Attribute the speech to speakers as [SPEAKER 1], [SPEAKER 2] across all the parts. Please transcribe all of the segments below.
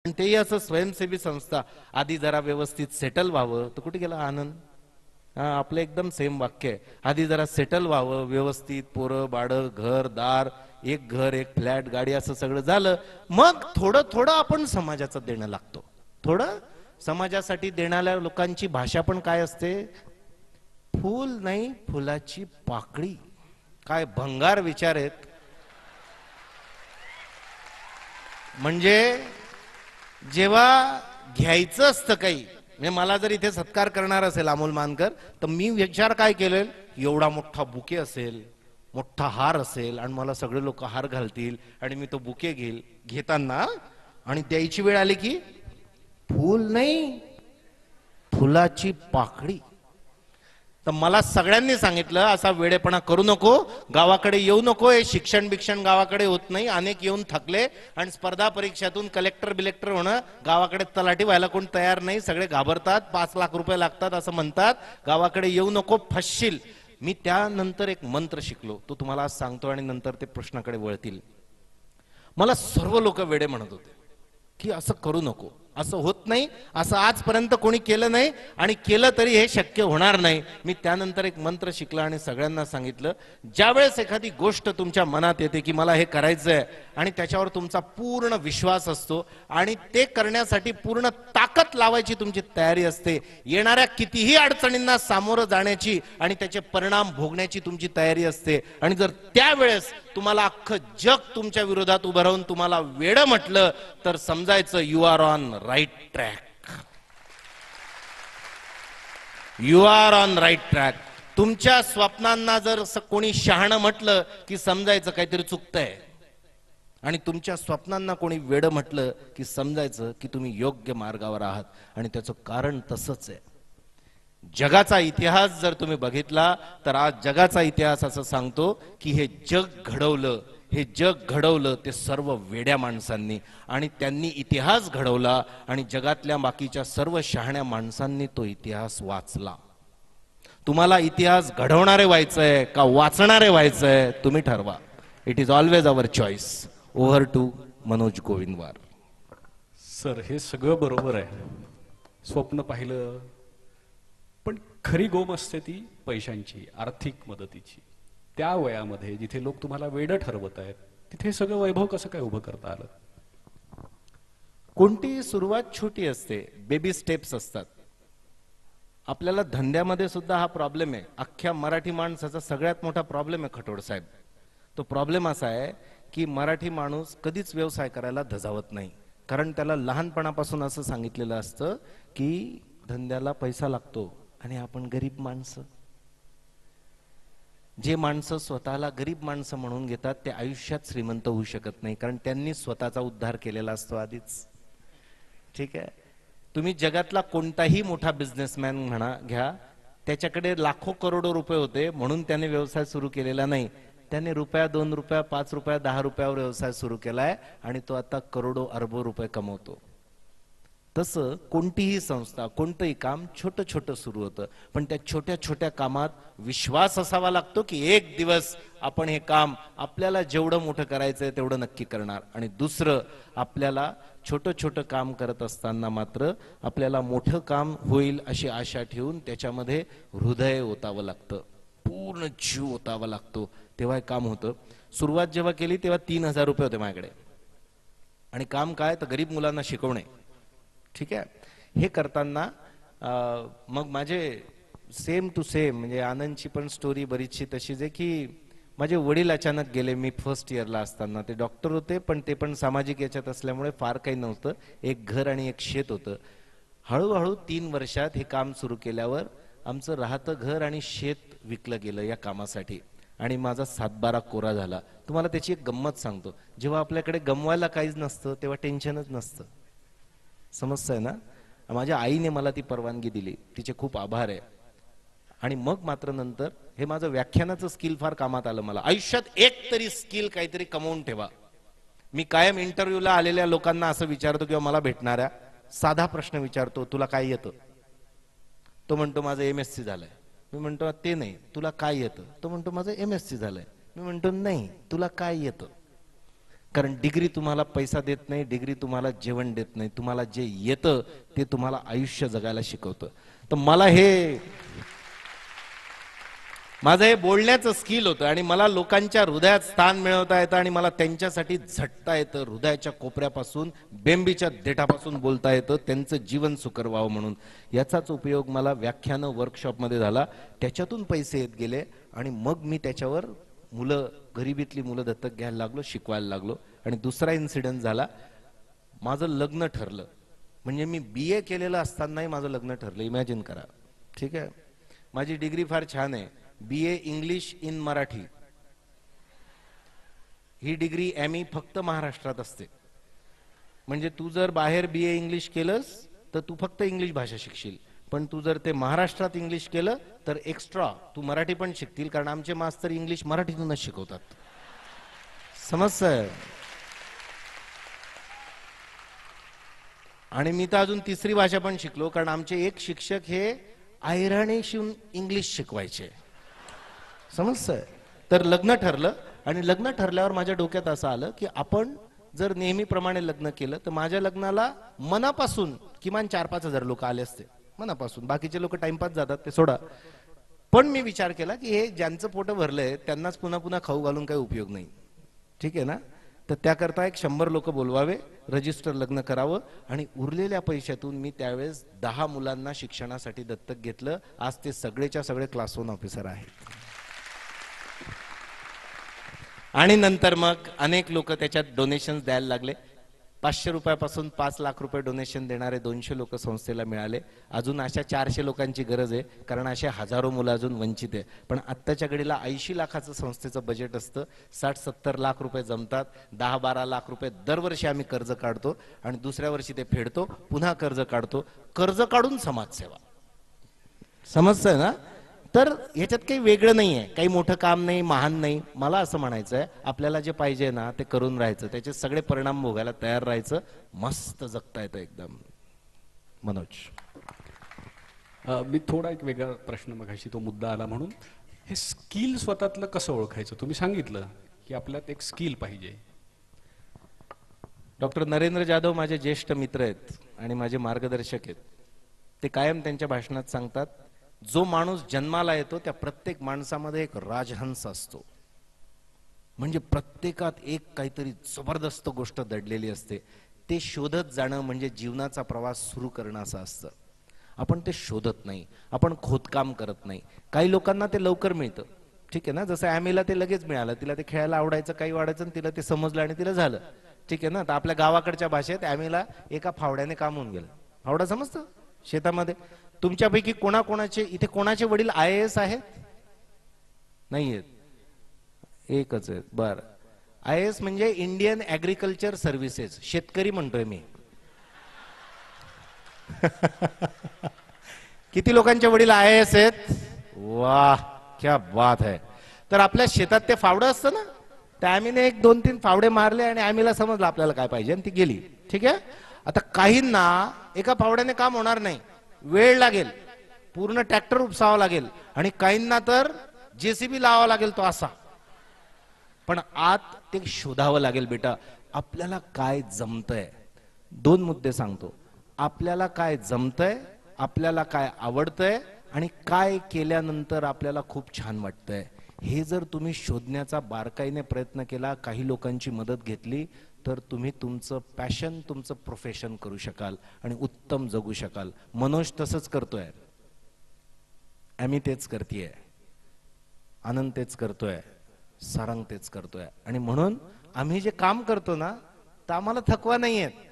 [SPEAKER 1] आणि तेही असं स्वयंसेवी संस्था आधी जरा व्यवस्थित सेटल व्हावं. तर कुठे गेला आनंद? हा, आपलं एकदम सेम वाक्य आहे. आधी जरा सेटल व्हावं व्यवस्थित, पोरं बाळ घर दार, एक घर एक फ्लॅट गाडी असं सगळं झालं, मग थोडं थोडं आपण समाजाचं देणं लागतो. थोडं समाजासाठी देणाऱ्या लोकांची भाषा पण काय असते? फूल नाही फुलाची पाकळी. काय भंगार विचार आहेत. म्हणजे जेव्हा घ्यायचं असतं काही, म्हणजे मला जर इथे सत्कार करणार असेल अमोल मानकर, तर मी विचार काय केलेल, एवढा मोठा बुके असेल, मोठा हार असेल आणि मला सगळे लोक हार घालतील आणि मी तो बुके घेईल. घेताना आणि द्यायची वेळ आली की फूल नाही फुलाची पाकळी. तर मला सगळ्यांनी सांगितलं असा वेडेपणा करू नको, गावाकडे येऊ नको. हे शिक्षण बिक्षण गावाकडे होत नाही. अनेक येऊन थकले आणि स्पर्धा परीक्षातून कलेक्टर बिलेक्टर होणं, गावाकडे तलाठी व्हायला कोण तयार नाही. सगळे घाबरतात, 5 लाख रुपये लागतात असं म्हणतात. गावाकडे येऊ नको, फसशील. मी त्यानंतर एक मंत्र शिकलो, तो तुम्हाला आज सांगतो आणि नंतर ते प्रश्नाकडे वळतील. मला सर्व लोक वेडे म्हणत होते की असं करू नको, असं होत नाही, असं आजपर्यंत कोणी केलं नाही आणि केलं तरी हे शक्य होणार नाही. मी त्यानंतर एक मंत्र शिकला आणि सगळ्यांना सांगितलं, ज्यावेळेस एखादी गोष्ट तुमच्या मनात येते की मला हे करायचंय आणि त्याच्यावर तुमचा पूर्ण विश्वास असतो आणि ते करण्यासाठी पूर्ण ताकद लावायची तुमची तयारी असते, येणाऱ्या कितीही अडचणींना सामोरं जाण्याची आणि त्याचे परिणाम भोगण्याची तुमची तयारी असते, आणि जर त्यावेळेस तुम्हाला अख्खं जग तुमच्या विरोधात उभं राहून तुम्हाला वेडं म्हटलं, तर समजायचं you are on right track. You are on right track. तुमच्या स्वप्नांना जर कोणी शहाणं म्हटलं की समजायचं काहीतरी चुकतंय, आणि तुमच्या स्वप्नांना कोणी वेडं म्हटलं की समजायचं की तुम्ही योग्य मार्गावर आहात. आणि त्याचं कारण तसंच आहे. जगाचा इतिहास जर तुम्ही बघितला तर आज जगाचा इतिहास असं सांगतो की हे जग घडवलं ते सर्व वेड्या माणसांनी, आणि त्यांनी इतिहास घडवला आणि जगातल्या बाकीच्या सर्व शहाण्या माणसांनी तो इतिहास वाचला. तुम्हाला इतिहास घडवणारे व्हायचंय का वाचणारे व्हायचंय, तुम्ही ठरवा. It is always our choice. Over to Manoj Govindwar.
[SPEAKER 2] Sir, हे सगळं बरोबर आहे. स्वप्न पाहिलं, पण खरी गोम असते ती पैशांची, आर्थिक मदतीची. त्या वयामध्ये जिथे लोक तुम्हाला वेडं ठरवत आहेत, तिथे सगळं वैभव कसं काय उभं करता आलं?
[SPEAKER 1] कोणतीही सुरुवात छोटी असते, बेबी स्टेप्स असतात. आपल्याला धंद्यामध्ये सुद्धा हा प्रॉब्लेम आहे. अख्ख्या मराठी माणसाचा सगळ्यात मोठा प्रॉब्लेम आहे खटोड साहेब. तो प्रॉब्लेम असा आहे की मराठी माणूस कधीच व्यवसाय करायला धजावत नाही, कारण त्याला लहानपणापासून असं सांगितलेलं असतं की धंद्याला पैसा लागतो आणि आपण गरीब माणसं. जे माणसं स्वतःला गरीब माणसं म्हणून घेतात ते आयुष्यात श्रीमंत होऊ शकत नाही, कारण त्यांनी स्वतःचा उद्धार केलेला असतो आधीच. ठीक आहे. तुम्ही जगातला कोणताही मोठा बिझनेसमॅन म्हणा घ्या, त्याच्याकडे लाखो करोडो रुपये होते म्हणून त्याने व्यवसाय सुरू केलेला नाही. त्याने रुपया 2 रुपया 5 रुपया 10 रुपयावर व्यवसाय सुरू केलाय आणि तो आता करोडो अरबो रुपये कमवतो. तसं कोणतीही संस्था, कोणतंही काम छोटं छोटं सुरू होतं, पण त्या छोट्या छोट्या कामात विश्वास असावा लागतो की एक दिवस आपण हे काम आपल्याला जेवढं मोठं करायचंय तेवढं नक्की करणार. आणि दुसरं, आपल्याला छोटं छोटं काम करत असताना मात्र आपल्याला मोठं काम होईल अशी आशा ठेवून त्याच्यामध्ये हृदय ओतावं लागतं, पूर्ण जीव ओतावा लागतो, तेव्हा हे काम होतं. सुरुवात जेव्हा केली तेव्हा 3,000 रुपये होते माझ्याकडे, आणि काम काय तर गरीब मुलांना शिकवणे. ठीक आहे. हे करताना मग माझे सेम टू सेम, म्हणजे आनंदची पण स्टोरी बरीचशी तशीच आहे की माझे वडील अचानक गेले. मी फर्स्ट इयरला असताना, ते डॉक्टर होते पण ते पण सामाजिक याच्यात असल्यामुळे फार काही नव्हतं, एक घर आणि एक शेत होतं. हळूहळू 3 वर्षात हे काम सुरू केल्यावर आमचं राहतं घर आणि शेत विकलं गेलं या कामासाठी, आणि माझा 7-12 कोरा झाला. तुम्हाला त्याची एक गंमत सांगतो. जेव्हा आपल्याकडे गमवायला काहीच नसतं तेव्हा टेन्शनच नसतं, समजतंय ना. माझ्या आईने मला ती परवानगी दिली, तिचे खूप आभार आहे. आणि मग मात्र नंतर हे माझं व्याख्यानाचं स्किल फार कामात आलं मला. आयुष्यात एक तरी स्किल काहीतरी कमवून ठेवा. मी कायम इंटरव्ह्यूला आलेल्या लोकांना असं विचारतो किंवा मला भेटणाऱ्या साधा प्रश्न विचारतो, तुला काय येतं? तो म्हणतो माझं MSc झालंय. मी म्हणतो ते नाही, तुला काय येतं? तो म्हणतो माझं MSc झालंय. मी म्हणतो नाही, तुला काय येतं? कारण डिग्री तुम्हाला पैसा देत नाही, डिग्री तुम्हाला जेवण देत नाही, तुम्हाला जे येतं ते तुम्हाला आयुष्य जगायला शिकवतं. तर मला माझं हे बोलण्याचं स्किल होतं आणि मला लोकांच्या हृदयात स्थान मिळवता येतं आणि मला त्यांच्यासाठी झटता येतं, हृदयाच्या कोपऱ्यापासून, बेंबीच्या देठापासून बोलता येतं, त्यांचं जीवन सुकर व्हावं म्हणून. याचाच उपयोग मला व्याख्यानं वर्कशॉपमध्ये झाला, त्याच्यातून पैसे येत गेले आणि मग मी त्याच्यावर गरिबीतली मुलं दत्तक घ्यायला लागलो, शिकवायला लागलो. आणि दुसरा इन्सिडेंट झाला, माझं लग्न ठरलं. म्हणजे मी BA केलेलं असतानाही माझं लग्न ठरलं, इमॅजिन करा. ठीक आहे, माझी डिग्री फार छान आहे, BA English in Marathi. He degree ME फक्त महाराष्ट्रात असते. म्हणजे तू जर बाहेर BA इंग्लिश केलंस तर तू फक्त इंग्लिश भाषा शिकशील, पण तू जर ते महाराष्ट्रात इंग्लिश केलं तर एक्स्ट्रा तू मराठी पण शिकतील, कारण आमचे मास्तर इंग्लिश मराठीतूनच शिकवतात. समजतंय? आणि मी तर अजून तिसरी भाषा पण शिकलो, कारण आमचे एक शिक्षक हे अहिराणीशीहून इंग्लिश शिकवायचे. समजतंय? तर लग्न ठरलं आणि लग्न ठरल्यावर माझ्या डोक्यात असं आलं की आपण जर नेहमीप्रमाणे लग्न केलं तर माझ्या लग्नाला मनापासून किमान 4-5 हजार लोक आले असते, मनापासून. बाकीचे लोक टाइमपास जातात, ते सोडा. पण मी विचार केला की हे ज्यांचं पोट भरलंय त्यांनाच पुन्हा पुन्हा खाऊ घालून काही उपयोग नाही. ठीक आहे ना? तर त्याकरता 100 लोक बोलवावे, रजिस्टर लग्न करावं आणि उरलेल्या पैशातून मी त्यावेळेस 10 मुलांना शिक्षणासाठी दत्तक घेतलं. आज ते सगळेच्या सगळे क्लास 1 ऑफिसर आहेत. आणि नंतर मग अनेक लोक त्याच्यात डोनेशन्स द्यायला लागले. 500 रुपयापासून 5 लाख रुपये डोनेशन देणारे 200 लोक संस्थेला मिळाले. अजून अशा 400 लोकांची गरज आहे, कारण असे हजारो मुलं अजून वंचित आहे. पण आत्ताच्या घडीला 80 लाखाचं संस्थेचं बजेट असतं. 60-70 लाख रुपये जमतात. 10-12 लाख रुपये दरवर्षी आम्ही कर्ज काढतो आणि दुसऱ्या वर्षी ते फेडतो, पुन्हा कर्ज काढतो. कर्ज काढून समाजसेवा. समजतंय ना? तर ह्याच्यात काही वेगळं नाही आहे, काही मोठं काम नाही, महान नाही. मला असं म्हणायचं आहे, आपल्याला जे पाहिजे ना ते करून राहायचं, त्याचे सगळे परिणाम भोगायला तयार राहायचं, मस्त जगता येतं एकदम. मनोज,
[SPEAKER 2] मी थोडा एक वेगळा प्रश्न, मगाशी तो मुद्दा आला म्हणून, हे स्किल स्वतःतलं कसं ओळखायचं? तुम्ही सांगितलं की आपल्यात एक स्किल पाहिजे.
[SPEAKER 1] डॉक्टर नरेंद्र जाधव माझे ज्येष्ठ मित्र आहेत आणि माझे मार्गदर्शक आहेत. ते कायम त्यांच्या भाषणात सांगतात, जो माणूस जन्माला येतो त्या प्रत्येक माणसामध्ये एक राजहंस असतो. म्हणजे प्रत्येकात एक काहीतरी जबरदस्त गोष्ट दडलेली असते. ते शोधत जाणं म्हणजे जीवनाचा प्रवास सुरू करणं असं असतं. आपण ते शोधत नाही, आपण खोदकाम करत नाही. काही लोकांना ते लवकर मिळतं. ठीक आहे ना? जसं ॲमीला ते लगेच मिळालं, तिला ते खेळायला आवडायचं, काही वाढायचं, आणि तिला ते समजलं आणि तिला झालं. ठीक आहे ना? तर आपल्या गावाकडच्या भाषेत ॲमीला एका फावड्याने काम होऊन गेलं. फावडा समजतं? शेतामध्ये. तुमच्यापैकी कोणाकोणाचे इथे, कोणाचे वडील IAS आहेत? नाही आहेत, एकच आहेत. बरं, IAS म्हणजे इंडियन ॲग्रिकल्चर सर्व्हिसेस, शेतकरी म्हणतोय मी. किती लोकांचे वडील IAS आहेत? वाह, क्या बात है. तर आपल्या शेतात ते फावडं असतं ना, त्या आम्हीने 1-2-3 फावडे मारले आणि आम्हीला समजलं आपल्याला काय पाहिजे आणि ती गेली. ठीक आहे. आता काहींना एका फावड्याने काम होणार नाही, वेळ लागेल, पूर्ण ट्रॅक्टर उपसावा लागेल, आणि काहींना तर JCB लावावा लागेल तो असा. पण आत ते शोधावं लागेल. बेटा, आपल्याला काय जमतंय? 2 मुद्दे सांगतो. आपल्याला काय जमतंय, आपल्याला काय आवडतंय, आणि काय केल्यानंतर आपल्याला खूप छान वाटतंय. हे जर तुम्ही शोधण्याचा बारकाईने प्रयत्न केला, काही लोकांची मदत घेतली, तर तुम्ही तुमचं पॅशन, तुमचं प्रोफेशन करू शकाल आणि उत्तम जगू शकाल. मनोज तसंच करतोय, आम्ही तेच करतेय, आनंद तेच करतोय, सारंग तेच करतोय. आणि म्हणून आम्ही जे काम करतो ना, तर आम्हाला थकवा नाही येत,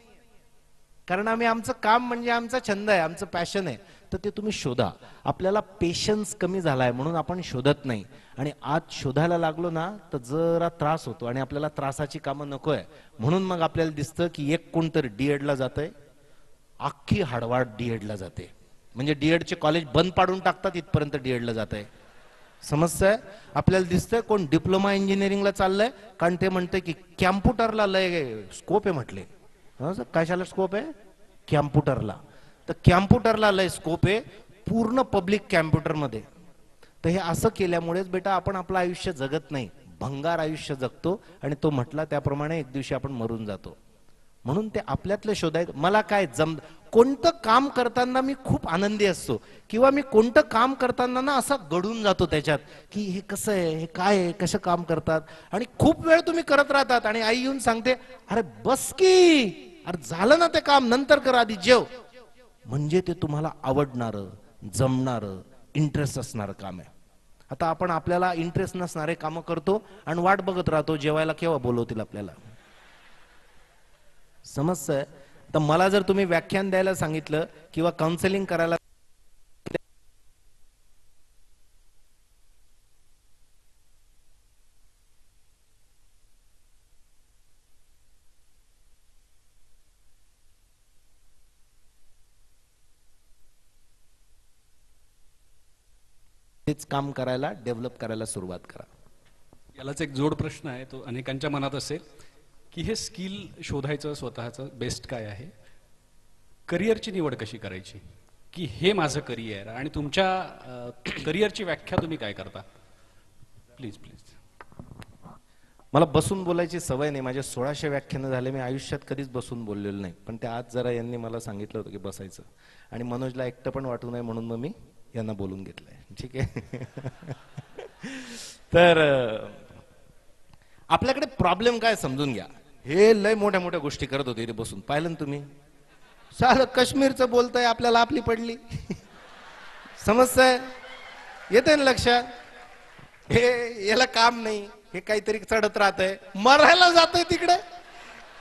[SPEAKER 1] कारण आम्ही, आमचं काम म्हणजे आमचा छंद आहे, आमचं पॅशन आहे. तर ते तुम्ही शोधा. आपल्याला पेशन्स कमी झालाय म्हणून आपण शोधत नाही, आणि आज शोधायला लागलो ना तर जरा त्रास होतो आणि आपल्याला त्रासाची कामं नकोय. म्हणून मग आपल्याला दिसतं की एक कोणतरी D.Ed.ला जातंय, अख्खी हाडवाड D.Ed.ला जाते. म्हणजे D.Ed.चे कॉलेज बंद पाडून टाकतात, इथपर्यंत D.Ed.ला जात आहे. समजतंय? आपल्याला दिसतंय कोण डिप्लोमा इंजिनिअरिंगला चाललंय, कारण ते म्हणतंय की कॅम्प्युटरला लय स्कोप आहे. म्हटले कशाला स्कोप आहे? कॅम्प्युटरला. तर कॅम्प्युटरला लय स्कोप आहे, पूर्ण पब्लिक कॅम्प्युटरमध्ये. तर हे असं केल्यामुळेच बेटा आपण आपलं आयुष्य जगत नाही, भंगार आयुष्य जगतो आणि तो म्हटला त्याप्रमाणे एक दिवशी आपण मरून जातो. म्हणून ते आपल्यातलं शोधायचं. मला काय कोणतं काम करताना मी खूप आनंदी असतो किंवा मी कोणतं काम करताना ना असा गडून जातो त्याच्यात की हे कसं आहे, हे काय आहे, कसं काम करतात. आणि खूप वेळ तुम्ही करत राहतात आणि आई येऊन सांगते अरे बस की, अरे झालं ना ते काम, नंतर कर, आधी जेव. म्हणजे ते तुम्हाला आवडणारं, जमणारं, इंटरेस्ट असणारं काम आहे. आता आपण आपल्याला इंटरेस्ट नसणारे कामं करतो आणि वाट बघत राहतो जेवायला केव्हा बोलवतील आपल्याला. समजतंय? तर मला जर तुम्ही व्याख्यान द्यायला सांगितलं किंवा काउन्सिलिंग करायला तेच काम करायला, डेव्हलप करायला सुरुवात करा.
[SPEAKER 2] यालाच एक जोड प्रश्न आहे, तो अनेकांच्या मनात असेल की हे स्किल शोधायचं, स्वतःचं बेस्ट काय आहे, करिअरची निवड कशी करायची, की हे माझं करिअर. आणि तुमच्या करिअरची व्याख्या तुम्ही काय करता? Please please.
[SPEAKER 1] मला बसून बोलायची सवय नाही. माझे 1600 व्याख्यानं झाले, मी आयुष्यात कधीच बसून बोललेलो नाही. पण त्या आज जरा यांनी मला सांगितलं होतं की बसायचं, आणि मनोजला एकटं पण वाटू नये म्हणून मग मी यांना बोलून घेतलंय. ठीक आहे. तर आपल्याकडे प्रॉब्लेम काय समजून घ्या. हे लय मोठ्या मोठ्या गोष्टी करत होते इथे बसून, पाहिलं ना तुम्ही. सालं काश्मीरचं बोलतंय, आपल्याला आपली पडली. समजतंय? येते ना लक्षात? हे याला काम नाही, हे काहीतरी चढत राहतंय, मरायला जातंय तिकडे.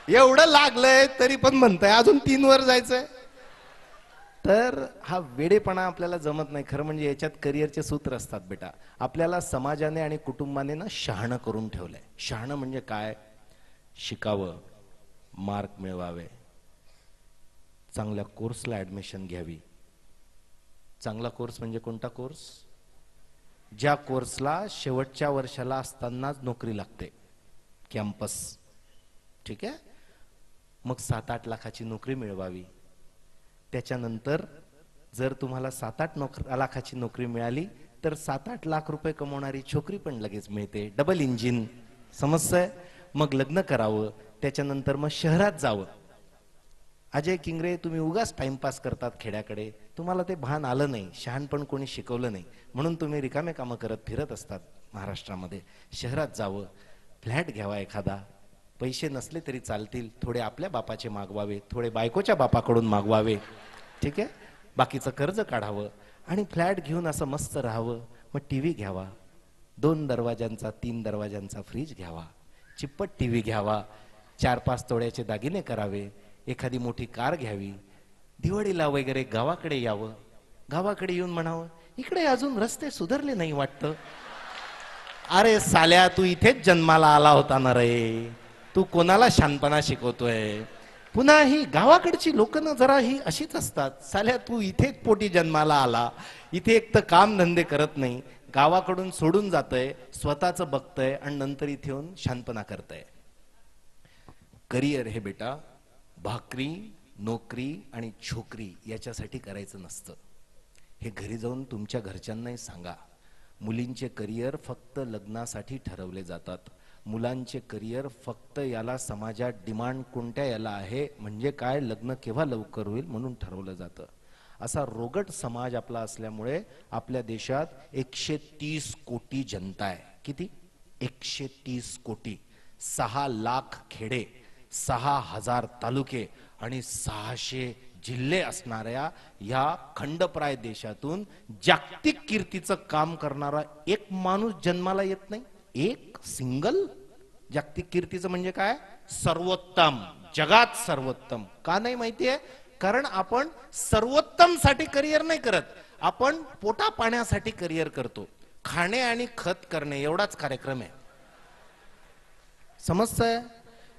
[SPEAKER 1] एवढं लागलंय तरी पण म्हणतंय अजून 3 वर जायचंय. तर हा वेडेपणा आपल्याला जमत नाही. खरं म्हणजे याच्यात करिअरचे सूत्र असतात बेटा. आपल्याला समाजाने आणि कुटुंबाने ना शहाणं करून ठेवलंय. शहाणं म्हणजे काय? शिकावं, मार्क मिळवावे, चांगल्या कोर्सला ऍडमिशन घ्यावी. चांगला कोर्स म्हणजे कोणता कोर्स? ज्या कोर्सला शेवटच्या वर्षाला असतानाच नोकरी लागते, कॅम्पस. ठीक आहे. मग 7-8 लाखाची नोकरी मिळवावी. त्याच्यानंतर जर तुम्हाला 7-8 लाखाची नोकरी मिळाली तर 7-8 लाख रुपये कमवणारी छोकरी पण लगेच मिळते, डबल इंजिन. समजतंय? मग लग्न करावं, त्याच्यानंतर मग शहरात जावं. अजय किंगरे, तुम्ही उगाच टाइमपास करतात खेड्याकडे, तुम्हाला ते भान आलं नाही, शहाणपण कोणी शिकवलं नाही, म्हणून तुम्ही रिकामे कामं करत फिरत असतात महाराष्ट्रामध्ये. शहरात जावं, फ्लॅट घ्यावा एखादा. पैसे नसले तरी चालतील, थोडे आपल्या बापाचे मागवावे, थोडे बायकोच्या बापाकडून मागवावे. ठीक आहे. बाकीचं कर्ज काढावं आणि फ्लॅट घेऊन असं मस्त राहावं. मग टीव्ही घ्यावा, 2 दरवाजांचा 3 दरवाजांचा फ्रीज घ्यावा, चिप्पट टीव्ही घ्यावा, 4-5 तोळ्याचे दागिने करावे, एखादी मोठी कार घ्यावी. दिवाळीला वगैरे गावाकडे यावं. गावाकडे येऊन म्हणावं इकडे अजून रस्ते सुधारले नाही वाटतं. अरे साल्या, तू इथेच जन्माला आला होता ना रे, तू कोणाला शानपणा शिकवतोय? पुन्हा ही गावाकडची लोक ना जरा ही अशीच असतात. साल्या, तू इथेच पोटी जन्माला आला, इथे एक तर काम धंदे करत नाही, गावाकडून सोडून जातय, स्वतःचं बघतय आणि नंतर इथे येऊन शानपणा करतय. करिअर हे बेटा भाकरी, नोकरी आणि छोकरी याच्यासाठी करायचं नसतं. हे घरी जाऊन तुमच्या घरच्यांनाही सांगा. मुलींचे करिअर फक्त लग्नासाठी ठरवले जातात. मुलांचे करिअर फक्त याला समाजात डिमांड कोणत्या याला आहे, म्हणजे काय, लग्न केव्हा लवकर होईल म्हणून ठरवलं जातं. असा रोगट समाज आपला असल्यामुळे आपल्या देशात 130 कोटी जनता आहे. किती? 130 कोटी. 6 लाख खेडे, 6000 तालुके आणि 600 जिल्हे असणाऱ्या या खंडप्राय देशातून जागतिक कीर्तीचं काम करणारा एक माणूस जन्माला येत नाही. एक सिंगल. जागतिक कीर्तीचं म्हणजे काय? सर्वोत्तम, जगात सर्वोत्तम. का नाही माहितीये? कारण आपण सर्वोत्तम साठी करिअर नाही करत, आपण पोटा पाण्यासाठी करिअर करतो. खाणे आणि खत करणे एवढाच कार्यक्रम आहे. समजतंय?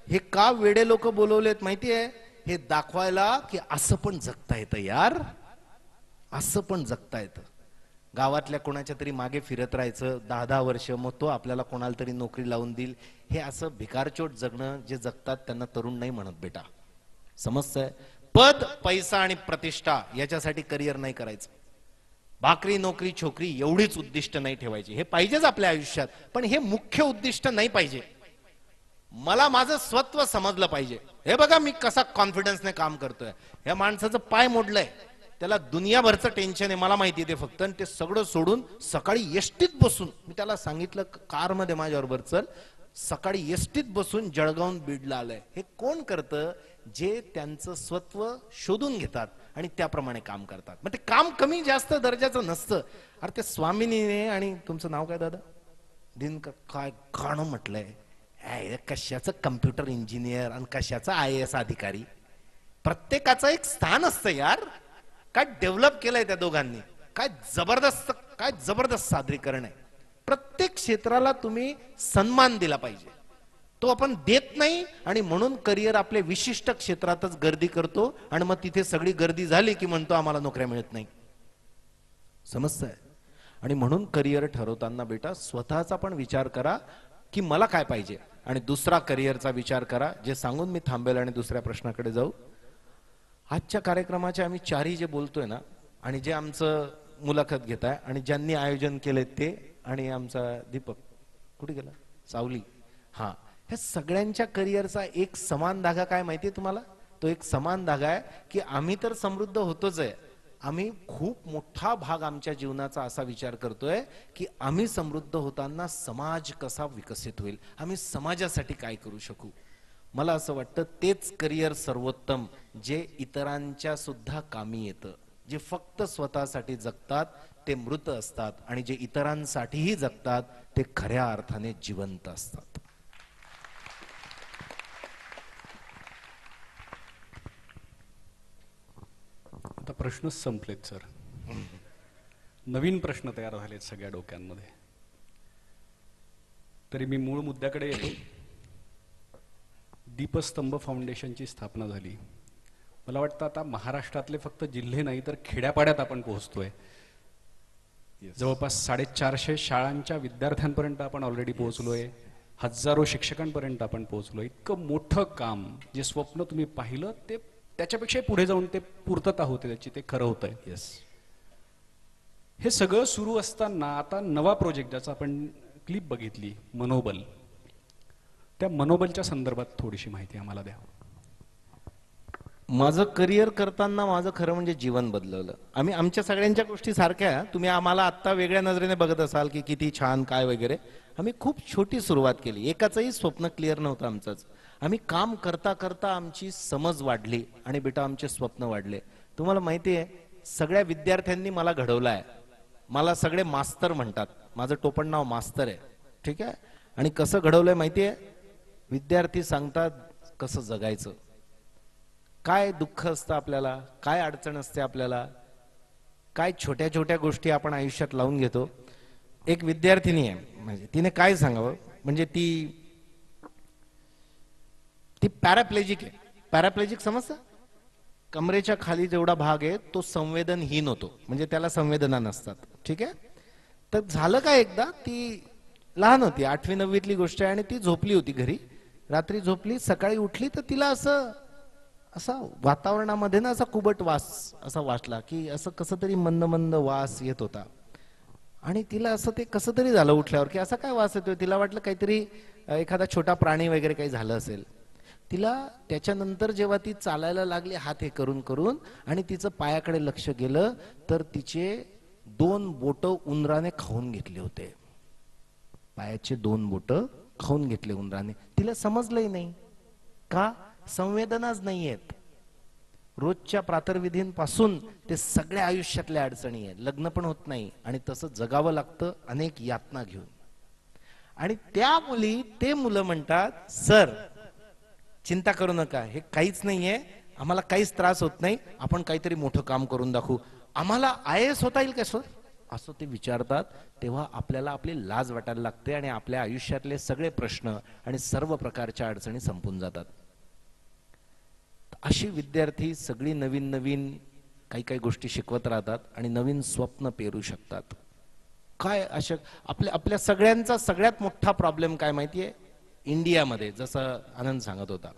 [SPEAKER 1] हे का वेडे लोक बोलवलेत माहितीये? हे दाखवायला की असं पण जगता येतं यार, असं पण जगता येतं. गावातल्या कोणाच्या तरी मागे फिरत राहायचं 10-10 वर्ष, मग तो आपल्याला कोणाला तरी नोकरी लावून देईल. हे असं भिकारचोट जगणं जे जगतात त्यांना तरुण नाही म्हणत बेटा. समजतंय? पद, पैसा आणि प्रतिष्ठा याच्यासाठी करिअर नाही करायचं. भाकरी नोकरी छोकरी एवढीच उद्दिष्ट नाही ठेवायची. हे पाहिजेच आपल्या आयुष्यात, पण हे मुख्य उद्दिष्ट नाही पाहिजे. मला माझं स्वत्व समजलं पाहिजे. हे बघा मी कसा कॉन्फिडन्सने काम करतोय. या माणसाचं पाय मोडलंय, त्याला दुनियाभरचं टेन्शन आहे, मला माहिती आहे ते फक्त. आणि ते सगळं सोडून सकाळी एसटीत बसून, मी त्याला सांगितलं कारमध्ये माझ्याबरोबर चल, सकाळी एसटीत बसून जळगावून बीडला आलंय. हे कोण करतं? जे त्यांचं स्वत्व शोधून घेतात आणि त्याप्रमाणे काम करतात. मग ते काम कमी जास्त दर्जाचं नसतं. अरे ते स्वामिनीने, आणि तुमचं नाव काय दादा? काय गाणं म्हटलंय, कशाचं कम्प्युटर इंजिनियर आणि कशाचा IAS अधिकारी. प्रत्येकाचं एक स्थान असतं यार. काय डेव्हलप केलंय त्या दोघांनी, काय जबरदस्त सादरीकरण आहे. प्रत्येक क्षेत्राला तुम्ही सन्मान दिला पाहिजे. तो आपण देत नाही, आणि म्हणून करिअर आपले विशिष्ट क्षेत्रातच गर्दी करतो, आणि मग तिथे सगळी गर्दी झाली की म्हणतो आम्हाला नोकऱ्या मिळत नाही. समजतंय? आणि म्हणून करिअर ठरवताना बेटा स्वतःचा पण विचार करा की मला काय पाहिजे, आणि दुसरा करिअरचा विचार करा. जे सांगून मी थांबेल आणि दुसऱ्या प्रश्नाकडे जाऊ. आजच्या कार्यक्रमाचे आम्ही चारही जे बोलतोय ना, आणि जे आमचं मुलाखत घेत आहे, आणि ज्यांनी आयोजन केले ते, आणि आमचा दीपक कुठे गेला, सावली, हा, ह्या सगळ्यांच्या करिअरचा एक समान धागा काय माहितीये तुम्हाला? तो एक समान धागा आहे की आम्ही तर समृद्ध होतोच आहे, आम्ही खूप मोठा भाग आमच्या जीवनाचा असा विचार करतोय की आम्ही समृद्ध होताना समाज कसा विकसित होईल, आम्ही समाजासाठी काय करू शकू. मला असं वाटतं तेच करिअर सर्वोत्तम, जे इतरांच्या सुद्धा कामी येतं. जे फक्त स्वतःसाठी जगतात ते मृत असतात, आणि जे इतरांसाठीही जगतात ते खऱ्या अर्थाने जिवंत असतात.
[SPEAKER 2] आता प्रश्नच संपलेत सर. नवीन प्रश्न तयार झालेत सगळ्या डोक्यांमध्ये. तरी मी मूळ मुद्द्याकडे येतो. दीपस्तंभ फाउंडेशनची स्थापना झाली. मला वाटतं आता महाराष्ट्रातले फक्त जिल्हे नाही तर खेड्यापाड्यात आपण पोहोचतोय. जवळपास 450 शाळांच्या विद्यार्थ्यांपर्यंत आपण ऑलरेडी पोहोचलोय. हजारो शिक्षकांपर्यंत आपण पोहोचलोय. इतकं मोठं काम, जे स्वप्न तुम्ही पाहिलं ते त्याच्यापेक्षा पुढे जाऊन ते पूर्तता होते त्याची, ते खरं होतंय.
[SPEAKER 1] येस.
[SPEAKER 2] हे सगळं सुरू असताना आता नवा प्रोजेक्ट, ज्याचा आपण क्लिप बघितली, मनोबल, त्या मनोबलच्या संदर्भात थोडीशी माहिती आम्हाला द्या.
[SPEAKER 1] माझं करिअर करताना माझं खरं म्हणजे जीवन बदलवलं. आम्ही आमच्या सगळ्यांच्या गोष्टी सारख्या, तुम्ही आम्हाला आत्ता वेगळ्या नजरेने बघत असाल की किती छान काय वगैरे. आम्ही खूप छोटी सुरुवात केली, एकाचंही स्वप्न क्लिअर नव्हतं आमचंच. आम्ही काम करता करता आमची समज वाढली आणि बेटा आमचे स्वप्न वाढले. तुम्हाला माहिती आहे, सगळ्या विद्यार्थ्यांनी मला घडवलं आहे. मला सगळे मास्तर म्हणतात, माझं टोपण नाव मास्तर आहे, ठीक आहे. आणि कसं घडवलंय माहिती आहे? विद्यार्थी सांगतात कसं जगायचं, काय दुःख असतं आपल्याला, काय अडचण असते आपल्याला, काय छोट्या छोट्या गोष्टी आपण आयुष्यात लावून घेतो. एक विद्यार्थिनी आहे, म्हणजे तिने काय सांगावं, म्हणजे ती पॅराप्लेजिक आहे. पॅराप्लेजिक समजतं? कमरेच्या खाली जेवढा भाग आहे तो संवेदनहीन होतो, म्हणजे त्याला संवेदना नसतात, ठीक आहे. तर झालं काय, एकदा ती लहान होती, 8वी 9वीतली गोष्ट आहे, आणि ती झोपली होती घरी. रात्री झोपली, सकाळी उठली तर तिला असं वातावरणामध्ये ना असा कुबट वास असा वाटला, की असं कसं तरी मंद मंद वास येत होता. आणि तिला असं ते कसं तरी झालं उठल्यावर, की असा काय वास येतोय. तिला वाटलं काहीतरी एखादा छोटा प्राणी वगैरे काही झालं असेल. तिला त्याच्यानंतर जेव्हा ती चालायला लागली हात हे करून करून, आणि तिचं पायाकडे लक्ष गेलं तर तिचे 2 बोट उंदराने खाऊन घेतले होते. पायाचे 2 बोट खाऊन घेतले उंदराने. तिला समजलंही नाही का, संवेदनाच नाहीयेत. रोजच्या प्रातर्विधींपासून ते सगळ्या आयुष्यातल्या अडचणी आहेत. लग्न पण होत नाही, आणि तसं जगावं लागतं अनेक यातना घेऊन. आणि त्या मुली, ते मुलं म्हणतात, सर चिंता करू नका, हे काहीच नाहीये, आम्हाला काहीच त्रास होत नाही, आपण काहीतरी मोठं काम करून दाखवू, आम्हाला IAS होता येईल का सर, असं ते विचारतात. तेव्हा आपल्याला आपली लाज वाटायला लागते, आणि आपल्या आयुष्यातले सगळे प्रश्न आणि सर्व प्रकारच्या अडचणी संपून जातात. अशी विद्यार्थी सगळी नवीन नवीन काही काही गोष्टी शिकवत राहतात आणि नवीन स्वप्न पेरू शकतात. काय अशा आपल्या सगळ्यांचा सगळ्यात मोठा प्रॉब्लेम काय माहितीये इंडियामध्ये, जसं आनंद सांगत होता,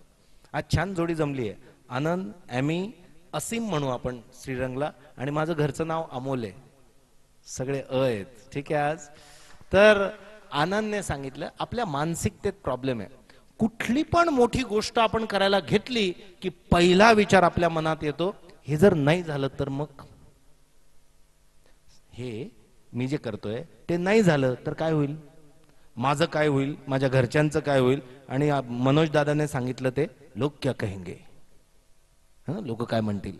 [SPEAKER 1] आज छान जोडी जमली आहे. आनंद, ॲमी, असीम म्हणू आपण श्रीरंगला, आणि माझं घरचं नाव अमोल आहे. सगळे आहेत. ठीक आहे. आज तर आनंदने सांगितलं आपल्या मानसिकतेत प्रॉब्लेम आहे. कुठली पण मोठी गोष्ट आपण करायला घेतली की पहिला विचार आपल्या मनात येतो, हे जर नाही झालं तर मग हे मी जे करतोय ते नाही झालं तर काय होईल, माझं काय होईल, माझ्या घरच्यांचं काय होईल. आणि मनोज दादाने सांगितलं ते लोक क्या कहेंगे, लोक काय म्हणतील.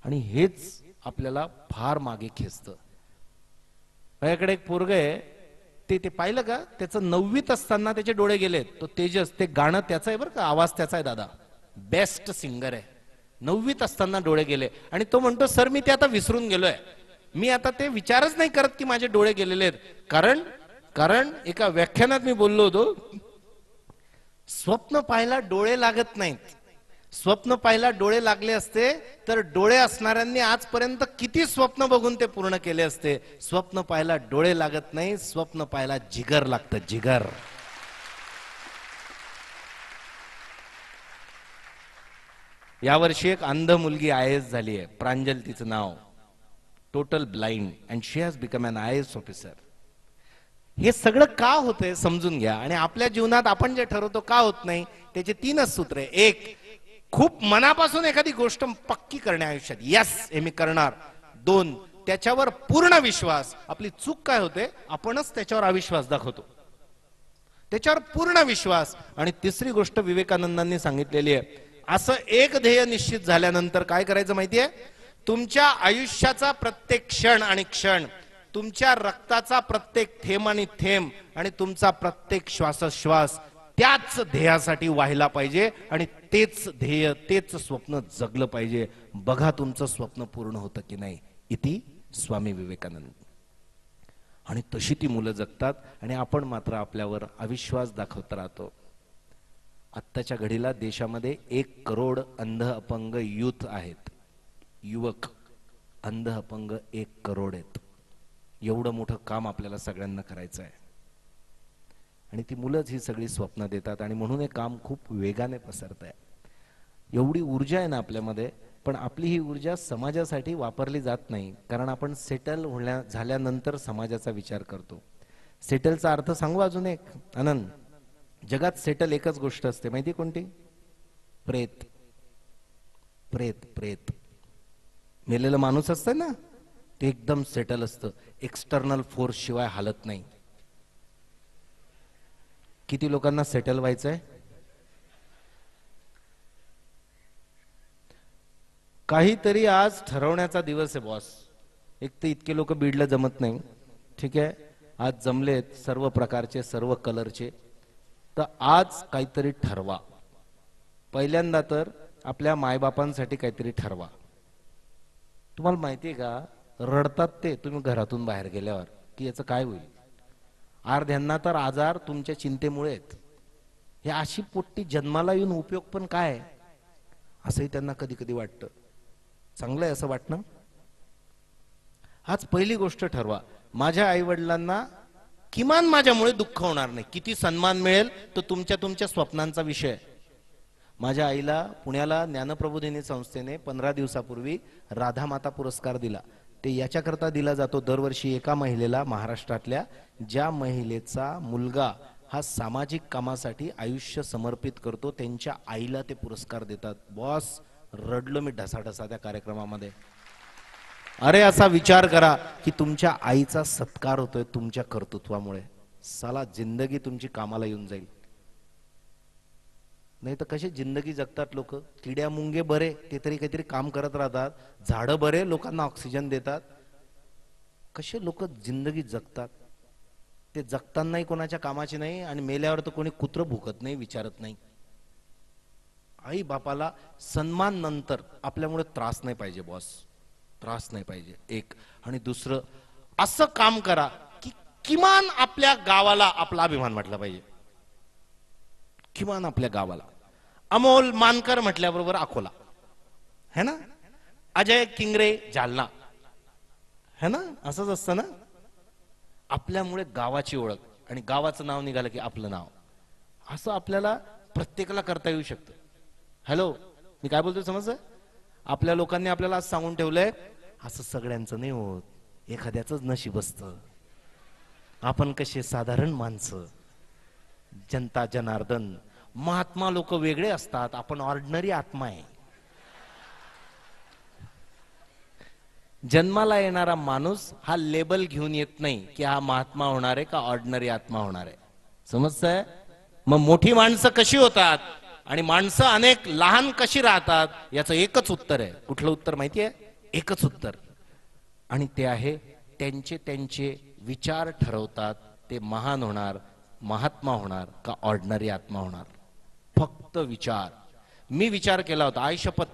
[SPEAKER 1] आणि हेच आपल्याला फार मागे खेचतं. माझ्याकडे एक पोरग आहे, ते पाहिलं का, त्याचं 9वीत असताना त्याचे डोळे गेलेत. तो तेजस, ते गाणं त्याचं आहे बरं का, आवाज त्याचा आहे दादा, बेस्ट सिंगर आहे. 9वीत असताना डोळे गेले आणि तो म्हणतो सर मी ते आता विसरून गेलोय, मी आता ते विचारच नाही करत की माझे डोळे गेलेले आहेत. कारण एका व्याख्यानात मी बोललो होतो, स्वप्न पाहायला डोळे लागत नाहीत. स्वप्न पाहायला डोळे लागले असते तर डोळे असणाऱ्यांनी आजपर्यंत किती स्वप्न बघून ते पूर्ण केले असते. स्वप्न पाहायला डोळे लागत नाही, स्वप्न पाहायला जिगर लागतं, जिगर. यावर्षी एक अंध मुलगी IAS झाली आहे, प्रांजल तिचं नाव, total blind, and she has become an IAS officer. हे सगळं का होतंय समजून घ्या. आणि आपल्या जीवनात आपण जे ठरवतो का होत नाही, त्याचे 3च सूत्र आहे. एक, खूप मनापासून एखादी गोष्ट पक्की करणे आयुष्यात, यस हे मी करणार. 2, त्याच्यावर पूर्ण विश्वास. आपली चूक काय होते, आपणच त्याच्यावर अविश्वास दाखवतो, त्याच्यावर पूर्ण विश्वास. आणि तिसरी गोष्ट विवेकानंदांनी सांगितलेली आहे, असं एक ध्येय निश्चित झाल्यानंतर काय करायचं माहितीये, तुमच्या आयुष्याचा प्रत्येक क्षण आणि क्षण, तुमच्या रक्ताचा प्रत्येक थेंब आणि थेंब आणि तुमचा प्रत्येक श्वासोश्वास त्याच ध्येयासाठी व्हायला पाहिजे. आणि तेच ध्येय, तेच स्वप्न जगलं पाहिजे. बघा तुमचं स्वप्न पूर्ण होतं की नाही. इति स्वामी विवेकानंद. आणि तशी ती मुलं जगतात आणि आपण मात्र आपल्यावर अविश्वास दाखवत राहतो. आत्ताच्या घडीला देशामध्ये 1 करोड अंध अपंग युथ आहेत, युवक अंध अपंग 1 करोड आहेत. एवढं मोठं काम आपल्याला सगळ्यांना करायचं आहे. आणि ती मुलंच ही सगळी स्वप्न देतात आणि म्हणून हे काम खूप वेगाने पसरत आहे. एवढी ऊर्जा आहे ना आपल्यामध्ये, पण आपली ही ऊर्जा समाजासाठी वापरली जात नाही. कारण आपण सेटल झाल्यानंतर समाजाचा विचार करतो. सेटलचा अर्थ सांगू अजून एक आनंद, जगात सेटल एकच गोष्ट असते माहिती कोणती, प्रेत. प्रेत प्रेत मेलेलं माणूस असतं ना, ते एकदम सेटल असतं, एक्सटर्नल फोर्स शिवाय हालत नाही. किती लोकांना सेटल व्हायचंय, काहीतरी आज ठरवण्याचा दिवस आहे बॉस. एक तर इतके लोक बीडला जमत नाही, ठीक आहे, आज जमलेत सर्व प्रकारचे सर्व कलरचे, तर आज काहीतरी ठरवा. पहिल्यांदा तर आपल्या मायबापांसाठी काहीतरी ठरवा. तुम्हाला माहितीये का, रडतात ते तुम्ही घरातून बाहेर गेल्यावर की याचं काय होईल. अर्ध्यांना तर आजार तुमच्या चिंतेमुळे आहेत. हे अशी पोट्टी जन्माला येऊन उपयोग पण काय, असंही त्यांना कधी कधी वाटतं. चांगलं आहे असं वाटणं. आज पहिली गोष्ट ठरवा, माझ्या आई वडिलांना किमान माझ्यामुळे दुःख होणार नाही. किती सन्मान मिळेल तो तुमच्या स्वप्नांचा विषय. माझ्या आईला पुण्याला ज्ञानप्रबोधिनी संस्थेने 15 दिवसापूर्वी राधामाता पुरस्कार दिला. ते याच्याकरता दिला जातो दरवर्षी एका महिलेला, महाराष्ट्रातल्या ज्या महिलेचा मुलगा हा सामाजिक कामासाठी आयुष्य समर्पित करतो, त्यांच्या आईला ते पुरस्कार देतात. बॉस, रडलो मी ढसाढसा त्या कार्यक्रमामध्ये. अरे असा विचार करा की तुमच्या आईचा सत्कार होतोय तुमच्या कर्तृत्वामुळे. साला जिंदगी तुमची कामाला येऊन जाईल. नाही तर कसे जिंदगी जगतात लोक, किड्या मुंगे बरे, ते तरी काहीतरी काम करत राहतात, झाडं बरे लोकांना ऑक्सिजन देतात. कसे लोक जिंदगी जगतात, ते जगतानाही कोणाच्या कामाची नाही आणि मेल्यावर तर कोणी कुत्र भुकत नाही, विचारत नाही. आई बापाला सन्मान नंतर, आपल्यामुळे त्रास नाही पाहिजे बॉस, त्रास नाही पाहिजे एक. आणि दुसरं, असं काम करा की किमान आपल्या गावाला आपला अभिमान म्हटला पाहिजे. किमान आपल्या गावाला. अमोल मानकर म्हटल्याबरोबर अकोला है ना, अजय किंगरे जालना है ना, असंच असतं ना. आपल्यामुळे गावाची ओळख आणि गावाचं नाव निघालं की आपलं नाव, असं आपल्याला प्रत्येकाला करता येऊ शकतं. हॅलो, मी काय बोलतोय समजलं. आपल्या लोकांनी आपल्याला आज सांगून ठेवलंय, असं सगळ्यांचं नाही होत. एखाद्याच नशीब असतं. आपण कसे साधारण माणसं, जनता जनार्दन. महात्मा लोक वेगळे असतात, आपण ऑर्डिनरी आत्मा आहे. जन्माला येणारा माणूस हा लेबल घेऊन येत नाही की हा महात्मा होणार आहे का ऑर्डिनरी आत्मा होणार आहे. समजतंय? मग मोठी माणसं कशी होतात आणि माणसं अनेक लहान कशी राहतात, याचं एकच उत्तर आहे. कुठलं उत्तर माहितीये? एकच उत्तर, आणि ते आहे त्यांचे त्यांचे विचार ठरवतात ते महान होणार, महात्मा होणार का ऑर्डिनरी आत्मा होणार. फक्त विचार. मी विचार केला होता, आई शपथ,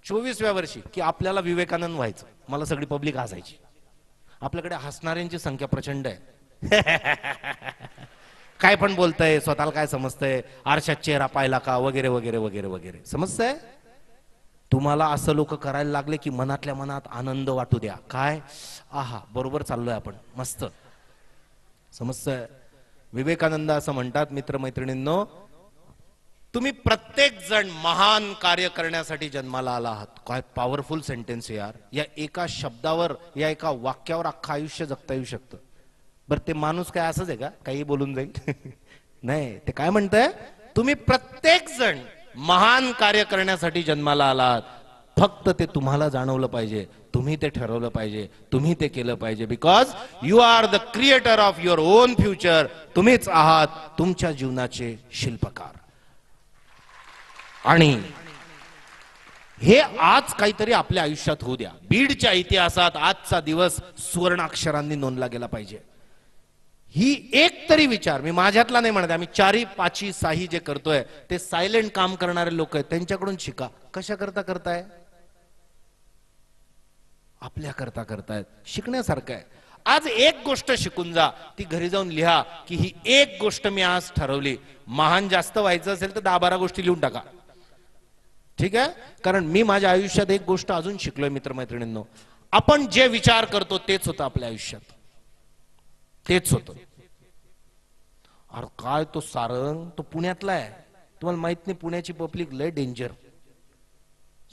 [SPEAKER 1] 24व्या वर्षी की आपल्याला विवेकानंद व्हायचं. मला सगळी पब्लिक हसायची. आपल्याकडे हसणाऱ्यांची संख्या प्रचंड आहे. काय पण बोलतंय, स्वतःला काय समजतंय, आरशात चेहरा पाहिला का, वगैरे वगैरे वगैरे वगैरे. समजतंय? तुम्हाला असं लोक करायला लागले की मनातल्या मनात आनंद वाटू द्या. काय, आहा, बरोबर चाललोय आपण, मस्त. समजतंय? विवेकानंद असं म्हणतात, मित्रमैत्रिणींनो, तुम्ही प्रत्येक जण महान कार्य करण्यासाठी जन्माला आला आहात. काय पॉवरफुल सेंटेन्स यार. या एका शब्दावर, या एका वाक्यावर अख्खं आयुष्य जगता येऊ शकतं. बरं, ते माणूस काय असंच आहे का, काही बोलून जाईल? नाही, ते काय म्हणतंय, तुम्ही प्रत्येक जण महान कार्य करण्यासाठी जन्माला आलात. फक्त ते तुम्हाला जाणवलं पाहिजे, तुम्ही ते ठरवलं पाहिजे, तुम्ही ते केलं पाहिजे. Because you are the creator of your own future. तुम्हीच आहात तुमच्या जीवनाचे शिल्पकार. आणि हे आज काहीतरी आपल्या आयुष्यात होऊ द्या. बीडच्या इतिहासात आजचा दिवस सुवर्णाक्षरांनी नोंदला गेला पाहिजे. ही एक तरी विचार, मी माझ्यातला नाही म्हणत, आम्ही 4, 5, 6 जे करतोय ते सायलेंट काम करणारे लोक आहेत, त्यांच्याकडून शिका. कशा करता करताय? आपल्या करता करतायत. शिकण्यासारखं आहे. आज एक गोष्ट शिकून जा, ती घरी जाऊन लिहा की ही एक गोष्ट मी आज ठरवली. महान जास्त व्हायचं असेल तर 10-12 गोष्टी लिहून टाका. ठीक आहे? कारण मी माझ्या आयुष्यात एक गोष्ट अजून शिकलोय मित्रमैत्रिणींनो, आपण जे विचार करतो तेच होतं आपल्या आयुष्यात, तेच होतं. अरे काय तो सारंग, तो पुण्यातला आहे, तुम्हाला माहित नाही? पुण्याची पब्लिक लय डेंजर.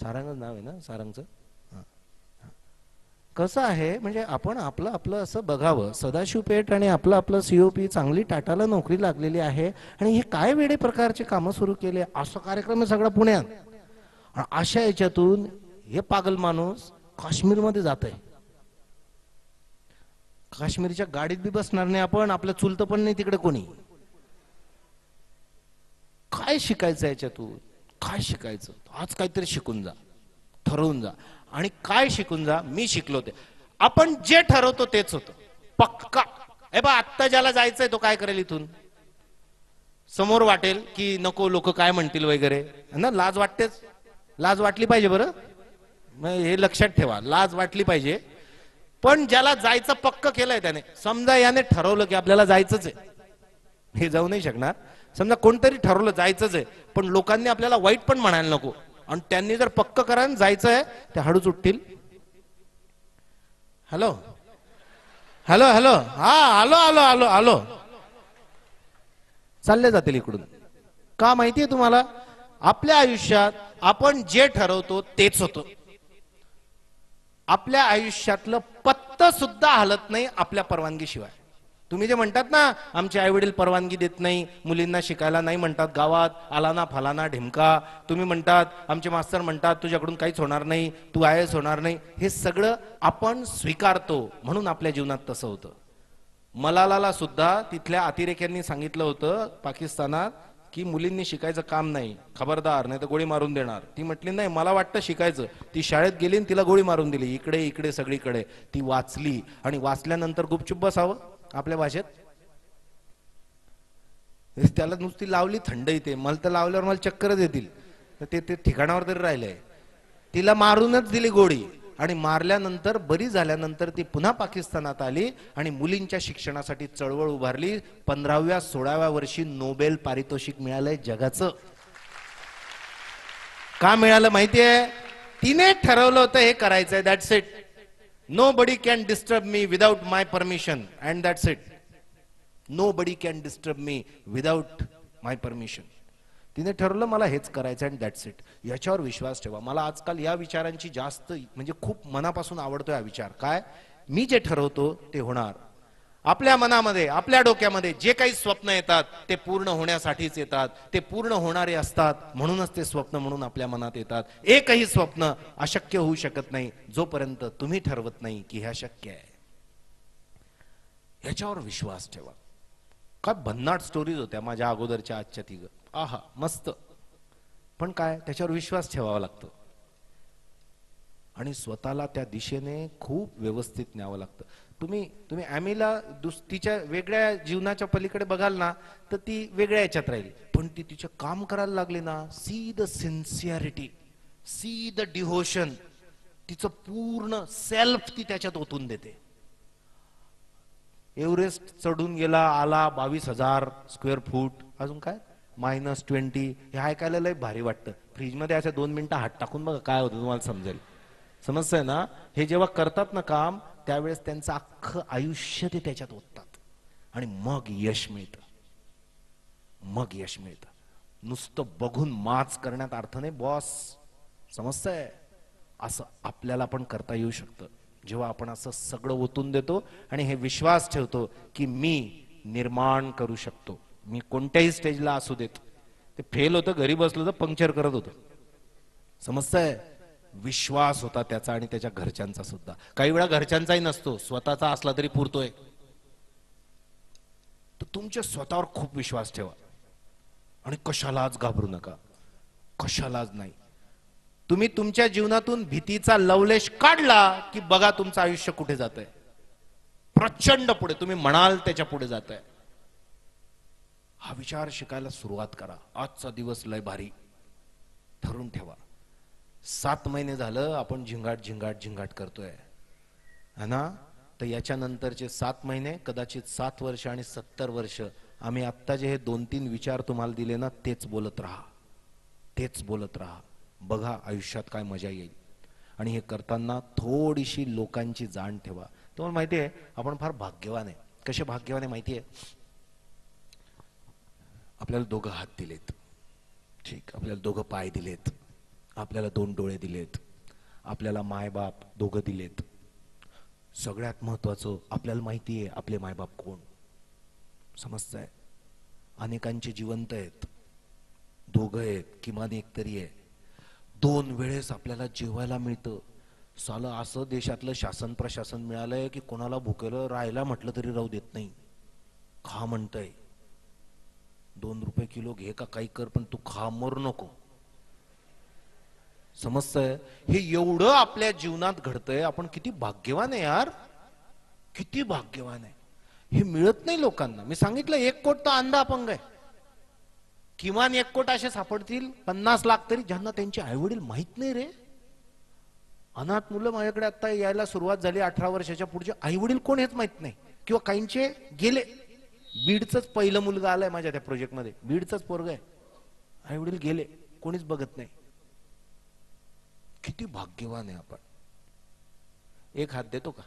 [SPEAKER 1] सारंगच नाव आहे ना सारंगचं? कसं आहे म्हणजे आपण आपलं आपलं असं बघावं. सदाशिव पेठ आणि आपलं आपलं COP, चांगली टाटाला नोकरी लागलेली आहे आणि हे काय वेडे प्रकारचे कामं सुरू केले, असा कार्यक्रम आहे सगळा पुण्यात. अशा याच्यातून हे पागल माणूस काश्मीरमध्ये जात आहे. काश्मीरच्या गाडीत बी बसणार नाही आपण, आपलं चुलतं पण नाही तिकडे कोणी. काय शिकायचं याच्यातून? काय शिकायचं? आज काहीतरी शिकून जा, ठरवून जा. आणि काय शिकून जा? मी शिकलो ते, आपण जे ठरवतो तेच होतं पक्का. हे बा, आत्ता ज्याला जायचंय तो काय करेल? इथून समोर वाटेल की नको, लोक काय म्हणतील वगैरे ना. लाज वाटतेच, लाज वाटली पाहिजे. बरं, हे लक्षात ठेवा, लाज वाटली पाहिजे. पण ज्याला जायचं पक्क केलंय त्याने, समजा याने ठरवलं की आपल्याला जायचंच आहे, हे जाऊ नाही शकणार. समजा कोणतरी ठरवलं जायचंच आहे, पण लोकांनी आपल्याला वाईट पण म्हणायला नको, आणि त्यांनी जर पक्क करा जायचं आहे, ते हळूच उठतील. हॅलो हॅलो हॅलो, हा आलो आलो आलो आलो, चालले जातील इकडून. का माहितीये तुम्हाला? आपल्या आयुष्यात आपण जे ठरवतो तेच होतं. आपल्या आयुष्यातलं पत्तं सुद्धा हलत नाही आपल्या परवानगीशिवाय. तुम्ही जे म्हणतात ना, आमचे आई वडील परवानगी देत नाही, मुलींना शिकायला नाही म्हणतात गावात, आलाना फलाना ढिमका. तुम्ही म्हणतात, आमचे मास्तर म्हणतात तुझ्याकडून काहीच होणार नाही, तू IAS होणार नाही. हे सगळं आपण स्वीकारतो, म्हणून आपल्या जीवनात तसं होतं. मलालाला सुद्धा तिथल्या अतिरेक्यांनी सांगितलं होतं पाकिस्तानात की मुलींनी शिकायचं काम नाही, खबरदार, नाही तर गोळी मारून देणार. ती म्हटली नाही, मला वाटतं शिकायचं. ती शाळेत गेली आणि तिला गोळी मारून दिली, इकडे इकडे सगळीकडे. ती वाचली, आणि वाचल्यानंतर गुपचूप बसावं आपल्या भाषेत. त्याला नुसती लावली, थंड येते. मला तर लावल्यावर मला चक्करच येतील. ते ठिकाणावर तरी राहिलंय. तिला मारूनच दिली गोळी, आणि मारल्यानंतर बरी झाल्यानंतर ती पुन्हा पाकिस्तानात आली आणि मुलींच्या शिक्षणासाठी चळवळ उभारली. 15व्या 16व्या वर्षी नोबेल पारितोषिक मिळालंय जगाचं. का मिळालं माहितीये? तिने ठरवलं होतं हे करायचंय, that's it. Nobody can disturb me without my permission, and that's it. Nobody can disturb me without my permission. तिने ठरवलं मला हेच करायचं, and that's it. याच्यावर विश्वास ठेवा. मला आजकाल या विचारांची जास्त, म्हणजे खूप मनापासून आवडतो हा विचार. काय? मी जे ठरवतो ते होणार. आपल्या मनामध्ये, आपल्या डोक्यामध्ये जे काही स्वप्न येतात ते पूर्ण होण्यासाठीच येतात, ते पूर्ण होणारे असतात, म्हणूनच ते स्वप्न म्हणून आपल्या मनात येतात. एकही स्वप्न अशक्य होऊ शकत नाही जोपर्यंत तुम्ही ठरवत नाही की हे अशक्य आहे. ह्याच्यावर विश्वास ठेवा. काय भन्नाट स्टोरीज होत्या माझ्या अगोदरच्या, आजच्या तिघ, आहा मस्त, पण काय त्याच्यावर विश्वास ठेवावा लागतो आणि स्वतःला त्या दिशेने खूप व्यवस्थित न्यावं लागतं. तुम्ही ॲमीला तिच्या वेगळ्या जीवनाच्या पलीकडे बघाल ना तर ती वेगळ्या याच्यात राहील, पण ती तिचं काम करायला लागली ना, see the sincerity, see the devotion, तिचं पूर्ण सेल्फ ती त्याच्यात ओतून देते. एव्हरेस्ट चढून गेला, आला 22,000 स्क्वेअर फूट, अजून काय -20, हे ऐकायला लय भारी वाटतं. फ्रीजमध्ये अशा 2 मिनिटं हात टाकून बघा काय होतं, तुम्हाला समजेल. समजतंय ना? हे जेव्हा करतात ना काम, त्यावेळेस त्यांचं अख्खं आयुष्य ते त्याच्यात ओततात आणि मग यश मिळतं. मग यश मिळतं. नुसतं बघून माच करण्यात अर्थ नाही बॉस, समजतंय? असं आपल्याला पण करता येऊ शकतं जेव्हा आपण असं सगळं ओतून देतो आणि हे विश्वास ठेवतो की मी निर्माण करू शकतो. मी कोणत्याही स्टेजला असू देत, ते फेल होतं, घरी बसलो तर पंक्चर करत होतं, समजतंय? विश्वास होता त्याचा आणि त्याच्या घरच्यांचा सुद्धा. काही वेळा घरच्यांचाही नसतो, स्वतःचा असला तरी पुरतोय. तर तुमच्या स्वतःवर खूप विश्वास ठेवा आणि कशालाच घाबरू नका, कशालाच नाही. तुम्ही तुमच्या जीवनातून भीतीचा लवलेश काढला की बघा तुमचं आयुष्य कुठे जातंय. प्रचंड पुढे, तुम्ही म्हणाल त्याच्या पुढे जातंय. हा विचार शिकायला सुरुवात करा. आजचा दिवस लय भारी ठरून ठेवा. 7 महिने झालं आपण झिंगाट झिंगाट झिंगाट करतोय है ना, तर याच्या नंतरचे 7 महिने, कदाचित 7 वर्ष आणि 70 वर्ष आम्ही आत्ता जे हे 2-3 विचार तुम्हाला दिले ना, तेच बोलत राहा, तेच बोलत राहा. बघा आयुष्यात काय मजा येईल. आणि हे करताना थोडीशी लोकांची जाण ठेवा. तुम्हाला माहिती आहे आपण फार भाग्यवान आहे. कसे भाग्यवान आहे माहिती आहे? आपल्याला 2 हात दिलेत, ठीक, आपल्याला 2 पाय दिलेत, आपल्याला 2 डोळे दिलेत, आपल्याला मायबाप 2 दिलेत. सगळ्यात महत्वाचं आपल्याला माहिती आहे आपले मायबाप कोण, समजतंय? अनेकांचे जिवंत आहेत, 2 आहेत, किमान 1 तरी आहे. 2 वेळेस आपल्याला जेवायला मिळतं. सालं असं देशातलं शासन प्रशासन मिळालंय की कोणाला भुकेलं राहायला म्हटलं तरी राहू देत नाही. खा म्हणतंय, 2 रुपये किलो घे का काही कर, पण तू खा, मरू नको, समजतंय? हे एवढं आपल्या जीवनात घडतंय. आपण किती भाग्यवान आहे यार, किती भाग्यवान आहे. हे मिळत नाही लोकांना. मी सांगितलं 1 कोट तर अंधा अपंग आहे. किमान 1 कोट असे सापडतील, 50 लाख तरी, ज्यांना त्यांचे आईवडील माहित नाही रे. अनाथ मुलं माझ्याकडे आता यायला सुरुवात झाली. 18 वर्षाच्या पुढचे आईवडील कोण हेच माहित नाही, किंवा काहींचे गेले. बीडचंच पहिलं मुलगा आलाय माझ्या त्या प्रोजेक्ट मध्ये, बीडचंच पोरग आहे, आईवडील गेले, कोणीच बघत नाही. किती भाग्यवान आहे आपण. 1 हात देतो का?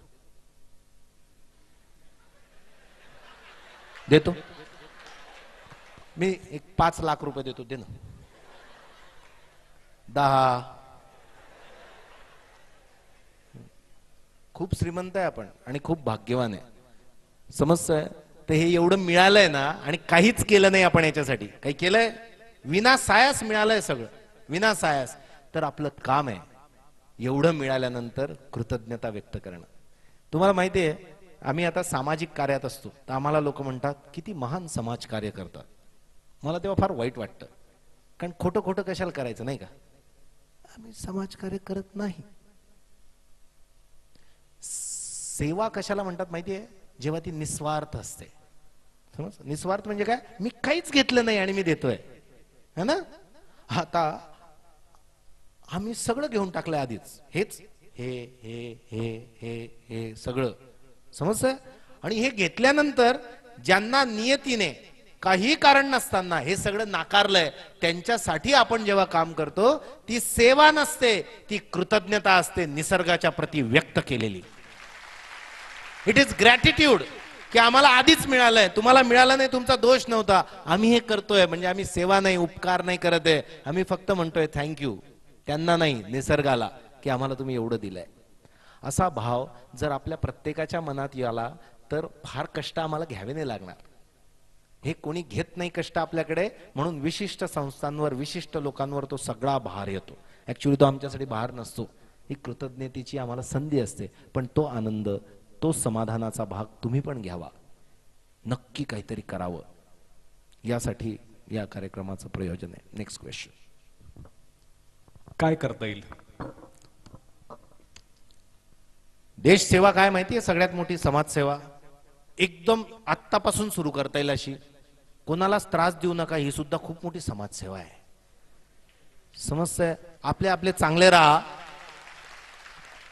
[SPEAKER 1] देतो. मी 5 लाख रुपये देतो, दे ना. 10. खूप श्रीमंत आहे आपण आणि खूप भाग्यवान आहे, समजतंय? तर हे एवढं मिळालंय ना, आणि काहीच केलं नाही आपण याच्यासाठी. काही केलंय? विनासायास मिळालंय सगळं, विनासायास. तर आपलं काम आहे एवढं मिळाल्यानंतर कृतज्ञता व्यक्त करणं. तुम्हाला माहिती आहे आम्ही आता सामाजिक कार्यात असतो, तर आम्हाला लोक म्हणतात किती महान समाज कार्य करतात. मला तेव्हा फार वाईट वाटतं, कारण खोटं खोटं कशाला करायचं, नाही का? आम्ही समाजकार्य करत नाही. सेवा कशाला म्हणतात माहितीये? जेव्हा ती निस्वार्थ असते. समज, निस्वार्थ म्हणजे काय? मी काहीच घेतलं नाही आणि मी देतोय, है ना? आता आम्ही सगळं घेऊन टाकलंय आधीच, हेच हे हे हे हे हे सगळं, समजतंय? आणि हे घेतल्यानंतर ज्यांना नियतीने काही कारण नसताना हे सगळं नाकारलंय, त्यांच्यासाठी आपण जेव्हा काम करतो ती सेवा नसते, ती कृतज्ञता असते, निसर्गाच्या प्रती व्यक्त केलेली. इट इज ग्रॅटिट्यूड, की आम्हाला आधीच मिळालंय, तुम्हाला मिळालं नाही, तुमचा दोष नव्हता. आम्ही हे करतोय म्हणजे आम्ही सेवा नाही, उपकार नाही करत आहे, आम्ही फक्त म्हणतोय थँक्यू त्यांना नाही, निसर्गाला, की आम्हाला तुम्ही एवढं दिलंय. असा भाव जर आपल्या प्रत्येकाच्या मनात आला तर फार कष्ट आम्हाला घ्यावे नाही लागणार. हे कोणी घेत नाही कष्ट आपल्याकडे, म्हणून विशिष्ट संस्थांवर विशिष्ट लोकांवर तो सगळा भार येतो. ऍक्च्युली तो आमच्यासाठी भार नसतो, ही कृतज्ञतेची आम्हाला संधी असते. पण तो आनंद, तो समाधानाचा भाग तुम्ही पण घ्यावा, नक्की काहीतरी करावं, यासाठी या कार्यक्रमाचं प्रयोजन आहे. Next question.
[SPEAKER 2] काय करता येईल?
[SPEAKER 1] देश सेवा काय माहितीये? सगळ्यात मोठी समाजसेवा एकदम आत्तापासून सुरू करता येईल अशी. कोणालाच त्रास देऊ नका, ही सुद्धा खूप मोठी समाजसेवा आहे. समजतंय? आपले आपले चांगले राहा,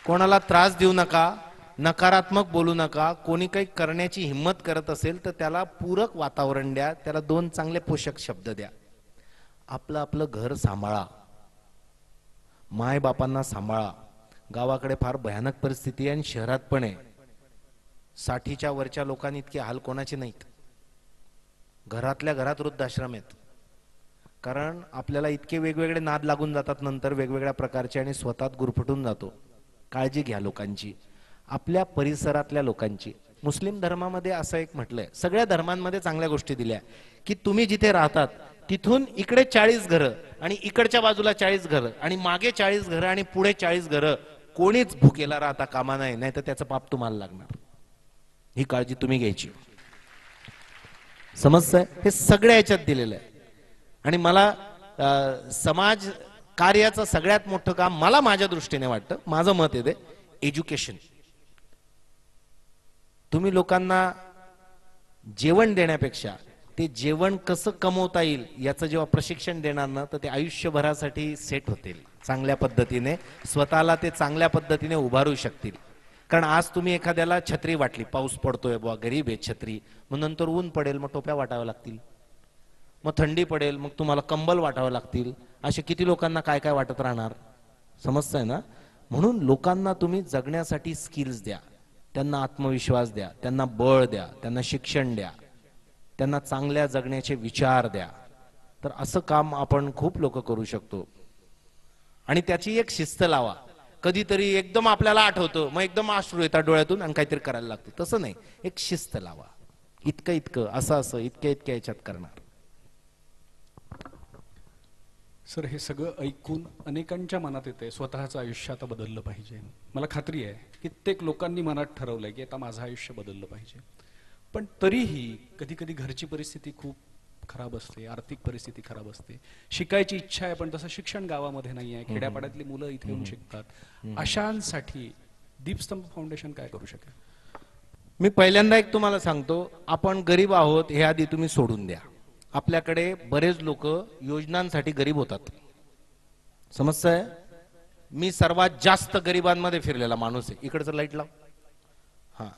[SPEAKER 1] कोणाला त्रास देऊ नका, नकारात्मक बोलू नका. कोणी काही करण्याची हिंमत करत असेल तर त्याला पूरक वातावरण द्या, त्याला 2 चांगले पोषक शब्द द्या. आपलं आपलं घर सांभाळा, माय बापांना सांभाळा. गावाकडे फार भयानक परिस्थिती आहे आणि शहरात पण आहे. 60च्या वरच्या लोकांनी इतके हाल कोणाचे नाहीत. घरातल्या घरात वृद्धाश्रम आहेत. कारण आपल्याला इतके वेगवेगळे नाद लागून जातात नंतर वेगवेगळ्या प्रकारचे, आणि स्वतःत गुरफटून जातो. काळजी घ्या लोकांची, आपल्या परिसरातल्या लोकांची. मुस्लिम धर्मामध्ये असं एक म्हटलंय, सगळ्या धर्मांमध्ये चांगल्या गोष्टी दिल्या, की तुम्ही जिथे राहतात तिथून इकडे 40 घरं आणि इकडच्या बाजूला 40 घरं आणि मागे 40 घरं आणि पुढे 40 घरं, कोणीच भुकेला राहता कामा नये, नाही तर त्याचं पाप तुम्हाला लागणार. ही काळजी तुम्ही घ्यायची. समजतंय? हे सगळ्या याच्यात दिलेलं आहे. आणि मला समाज कार्याचं सगळ्यात मोठं काम मला माझ्या दृष्टीने वाटतं, माझं मत आहे ते एज्युकेशन. तुम्ही लोकांना जेवण देण्यापेक्षा ते जेवण कसं कमवता येईल याचं जेव्हा प्रशिक्षण देणार ना, तर ते आयुष्यभरासाठी सेट होतील. चांगल्या पद्धतीने स्वतःला ते चांगल्या पद्धतीने उभारू शकतील. कारण आज तुम्ही एखाद्याला छत्री वाटली, पाऊस पडतोय बुवा, गरीब आहे छत्री, मग नंतर ऊन पडेल, मग टोप्या वाटाव्या लागतील, मग थंडी पडेल, मग तुम्हाला कंबल वाटावं लागतील. असे किती लोकांना काय काय वाटत राहणार. समजतंय ना? म्हणून लोकांना तुम्ही जगण्यासाठी स्किल्स द्या, त्यांना आत्मविश्वास द्या, त्यांना बळ द्या, त्यांना शिक्षण द्या, त्यांना चांगल्या जगण्याचे विचार द्या. तर असं काम आपण खूप लोक करू शकतो. आणि त्याची एक शिस्त लावा. कधीतरी एकदम आपल्याला आठवतं, मग एकदम अश्रू येतात डोळ्यातून आणि काहीतरी करायला लागतं, तसं नाही. एक शिस्त लावा, इतकं इतकं, असं असं, इतक्या इतक्या याच्यात करणार.
[SPEAKER 2] सर, हे सगळं ऐकून अनेकांच्या मनात येते स्वतःचं आयुष्य आता बदललं पाहिजे. मला खात्री आहे कित्येक लोकांनी मनात ठरवलंय की आता माझं आयुष्य बदललं पाहिजे. पण तरीही कधी कधी घरची परिस्थिती खूप खराब असते, आर्थिक परिस्थिती खराब असते, शिकायची इच्छा आहे पण तसं शिक्षण गावामध्ये नाही आहे, खेड्यापाड्यातली मुलं इथे येऊन शिकतात. अशांसाठी दीपस्तंभ फाउंडेशन काय करू शकेल?
[SPEAKER 1] मी पहिल्यांदा एक तुम्हाला सांगतो, आपण गरीब आहोत हे आधी तुम्ही सोडून द्या. आपल्याकडे बरेच लोक योजनांसाठी गरीब होतात. समजतंय? मी सर्वात जास्त गरिबांमध्ये फिरलेला माणूस आहे. इकडचं लाईट लाव. हा,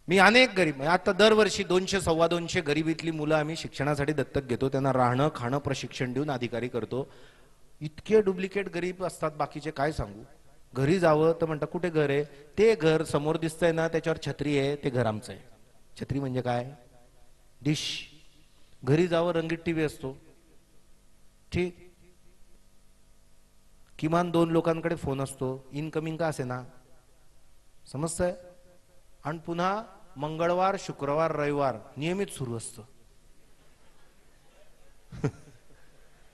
[SPEAKER 1] मी अनेक गरीब, आता दरवर्षी 200-225 गरिबीतली मुलं आम्ही शिक्षणासाठी दत्तक घेतो, त्यांना राहणं खाणं प्रशिक्षण देऊन अधिकारी करतो. इतके डुप्लिकेट गरीब असतात, बाकीचे काय सांगू. घरी जावं तर म्हणतात कुठे घर आहे? ते घर समोर दिसतंय ना, त्याच्यावर छत्री आहे, ते घर आमचं आहे. छत्री म्हणजे काय? डिश. घरी जावं, रंगीत टीव्ही असतो, ठीक, किमान 2 लोकांकडे फोन असतो, इनकमिंग का असे ना. समजतंय? आणि पुन्हा मंगळवार शुक्रवार रविवार नियमित सुरू असतं.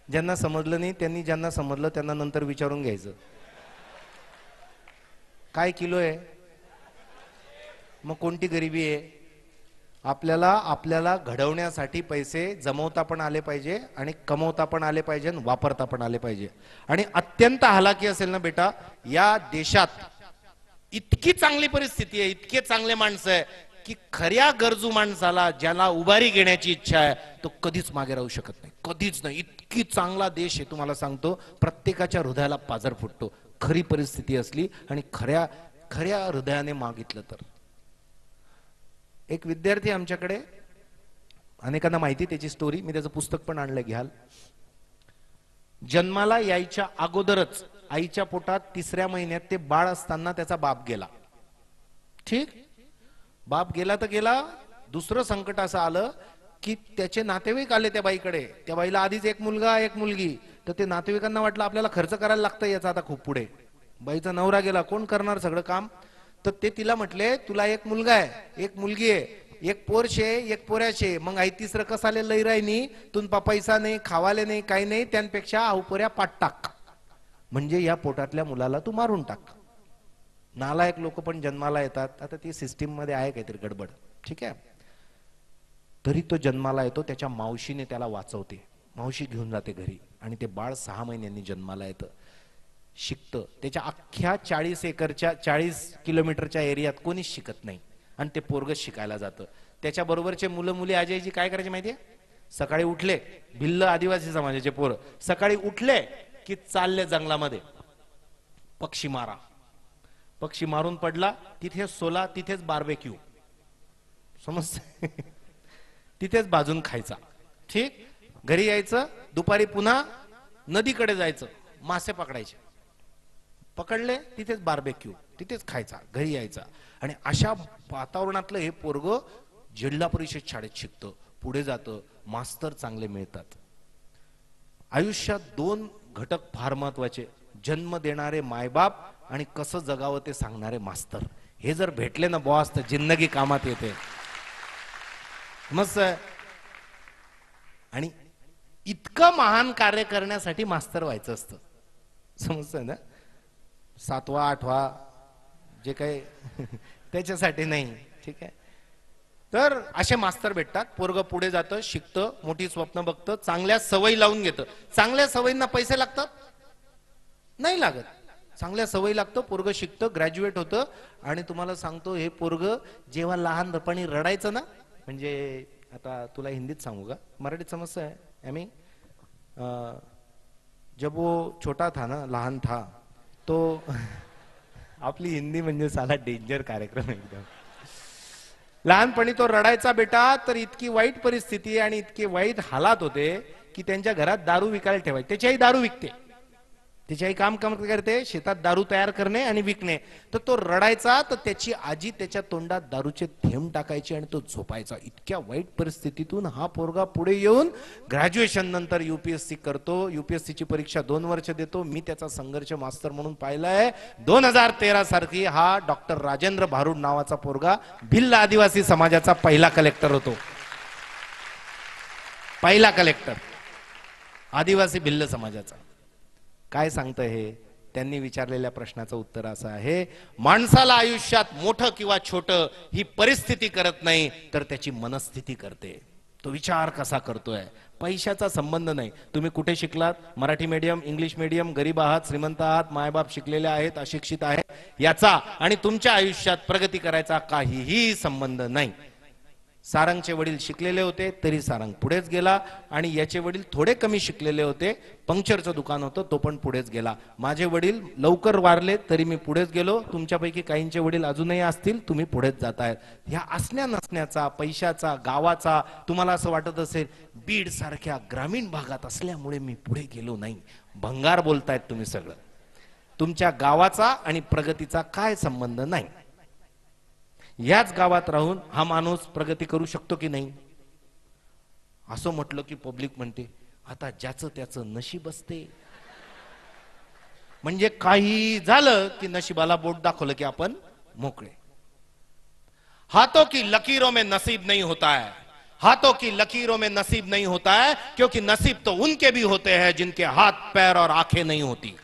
[SPEAKER 1] ज्यांना समजलं नाही त्यांनी, ज्यांना समजलं त्यांना नंतर विचारून घ्यायचं काय किलो आहे, मग कोणती गरिबी आहे. आपल्याला घडवण्यासाठी पैसे जमवता पण आले पाहिजे आणि कमवता पण आले पाहिजे आणि वापरता पण आले पाहिजे. आणि अत्यंत हालाकी असेल ना बेटा, या देशात इतकी चांगली परिस्थिती आहे, इतके चांगले माणसं आहे की खऱ्या गरजू माणसाला, ज्याला उभारी घेण्याची इच्छा आहे, तो कधीच मागे राहू शकत नाही, कधीच नाही. इतकी चांगला देश आहे, तुम्हाला सांगतो, प्रत्येकाच्या हृदयाला पाझर फुटतो खरी परिस्थिती असली आणि खऱ्या हृदयाने मागितलं तर. एक विद्यार्थी आमच्याकडे, अनेकांना माहिती त्याची स्टोरी, मी त्याचं पुस्तक पण आणलं, घ्याल. जन्माला यायच्या अगोदरच आईच्या पोटात 3ऱ्या महिन्यात ते बाळ असताना त्याचा बाप गेला. ठीक, बाप गेला तर गेला. दुसरं संकट असं आलं की त्याचे नातेवाईक आले त्या बाईकडे. त्या बाईला आधीच एक मुलगा एक मुलगी, तर ते नातेवाईकांना वाटलं आपल्याला खर्च करायला लागतं याचा आता खूप पुढे. बाईचा नवरा गेला, कोण करणार सगळं काम? तर ते तिला म्हटले, तुला एक मुलगा आहे, एक मुलगी आहे, एक पोरशे एक पोऱ्याशे, मग आई तिसरं कसाले लई राहिनी, तुन पैसा नाही, खावाले नाही, काही नाही, त्यांपेक्षा आऊपोऱ्या पाठ टाक, म्हणजे या पोटातल्या मुलाला तू मारून टाक. नालायक लोक पण जन्माला येतात. आता ती सिस्टीम मध्ये आहे काहीतरी गडबड, ठीक आहे. तरी तो जन्माला येतो, त्याच्या मावशीने त्याला वाचवते, मावशी घेऊन जाते घरी, आणि ते बाळ 6 महिन्यांनी जन्माला येतं, शिकतं. त्याच्या अख्ख्या 40 एकरच्या 40 किलोमीटरच्या एरियात कोणीच शिकत नाही, आणि ते पोरगच शिकायला जातं. त्याच्या बरोबरचे मुलं मुली अजयजी काय करायचे माहितीये? सकाळी उठले, भिल्ल आदिवासी समाजाचे पोरं सकाळी उठले की चालले जंगलामध्ये, पक्षी मारा, पक्षी मारून पडला तिथेच सोला, तिथेच बार्बेक्यू, समजते? तिथेच भाजून खायचा, ठीक. घरी यायचं, दुपारी पुन्हा नदीकडे जायचं, मासे पकडायचे, पकडले तिथेच बार्बेक्यू, तिथेच खायचा, घरी यायचा. आणि अशा वातावरणातलं हे पोरग जिल्हा परिषद शाळेत शिकतं, पुढे जातं, मास्तर चांगले मिळतात. आयुष्यात 2 घटक फार महत्वाचे, जन्म देणारे मायबाप आणि कसं जगावं ते सांगणारे मास्तर. हे जर भेटले ना बॉस, तर जिंदगी कामात येते, मस्त. आणि इतकं महान कार्य करण्यासाठी मास्तर व्हायचं असतं, समजतंय ना? 7वा 8वा जे काही त्याच्यासाठी नाही, ठीक आहे. तर असे मास्तर भेटतात, पोरग पुढे जातं, शिकतं, मोठी स्वप्न बघतं, चांगल्या सवयी लावून घेतं. चांगल्या सवयींना पैसे लागतात? नाही लागत. चांगल्या सवयी लागतं, पोरग शिकतं, ग्रॅज्युएट होतं. आणि तुम्हाला सांगतो, हे पोरग जेव्हा लहानपणी रडायचं ना, म्हणजे आता तुला हिंदीत सांगू का, मराठीत समस्या आहे आम्ही, जब वो छोटा था ना, लहान था, तो आपली हिंदी म्हणजे साला डेंजर कार्यक्रम एकदम. लहानपणी तो रडायचा बेटा, तर इतकी वाईट परिस्थिती आणि इतके वाईट हालात होते की त्यांच्या घरात दारू विकायला ठेवायचे. त्याची आई दारू विकते, त्याची आई काम करते, शेतात दारू तयार करणे आणि विकणे. तर तो रडायचा, तर त्याची आजी त्याच्या तोंडात दारूचे थेंब टाकायची आणि तो झोपायचा. इतक्या वाईट परिस्थितीतून हा पोरगा पुढे येऊन ग्रॅज्युएशन नंतर UPSC करतो, UPSC ची परीक्षा 2 वर्ष देतो. मी त्याचा संघर्ष मास्तर म्हणून पाहिलाय. 2013 सारखी हा डॉक्टर राजेंद्र भारुड नावाचा पोरगा भिल्ल आदिवासी समाजाचा पहिला कलेक्टर होतो, पहिला कलेक्टर आदिवासी भिल्ल समाजाचा. काय सांगतं हे? त्यांनी विचारलेल्या प्रश्नाचं उत्तर असं आहे, माणसाला आयुष्यात मोठं किंवा छोटं ही परिस्थिती करत नाही, तर त्याची मनस्थिती करते. तो विचार कसा करतोय. पैशाचा संबंध नाही. तुम्ही कुठे शिकलात, मराठी मीडियम, इंग्लिश मीडियम, गरीब आहात, श्रीमंत आहात, मायबाप शिकलेले आहेत, अशिक्षित आहेत, याचा आणि तुमच्या आयुष्यात प्रगती करायचा काहीही संबंध नाही. सारंगचे वडील शिकलेले होते, तरी सारंग पुढेच गेला. आणि याचे वडील थोडे कमी शिकलेले होते, पंक्चरचं दुकान होतं, तो पण पुढेच गेला. माझे वडील लवकर वारले, तरी मी पुढेच गेलो. तुमच्यापैकी काहींचे वडील अजूनही असतील, तुम्ही पुढेच जातायत. ह्या असण्या नसण्याचा, पैशाचा, गावाचा, तुम्हाला असं वाटत असेल बीड सारख्या ग्रामीण भागात असल्यामुळे मी पुढे गेलो नाही. भंगार बोलतायत तुम्ही सगळं. तुमच्या गावाचा आणि प्रगतीचा काय संबंध नाही. याच गावात राहून हा माणूस प्रगती करू शकतो की नाही? असं म्हटलं की पब्लिक म्हणते, आता ज्याचं त्याचं नशीब असते. म्हणजे काही झालं की नशिबाला बोट दाखवलं की आपण मोकळे. हाथों की लकीरों में नसीब नहीं होता है, हाथों की लकीरों में नसीब नहीं होता है, क्योंकि नसीब तो उनके भी होते हैं जिनके हाथ पैर और आंखें नहीं होती.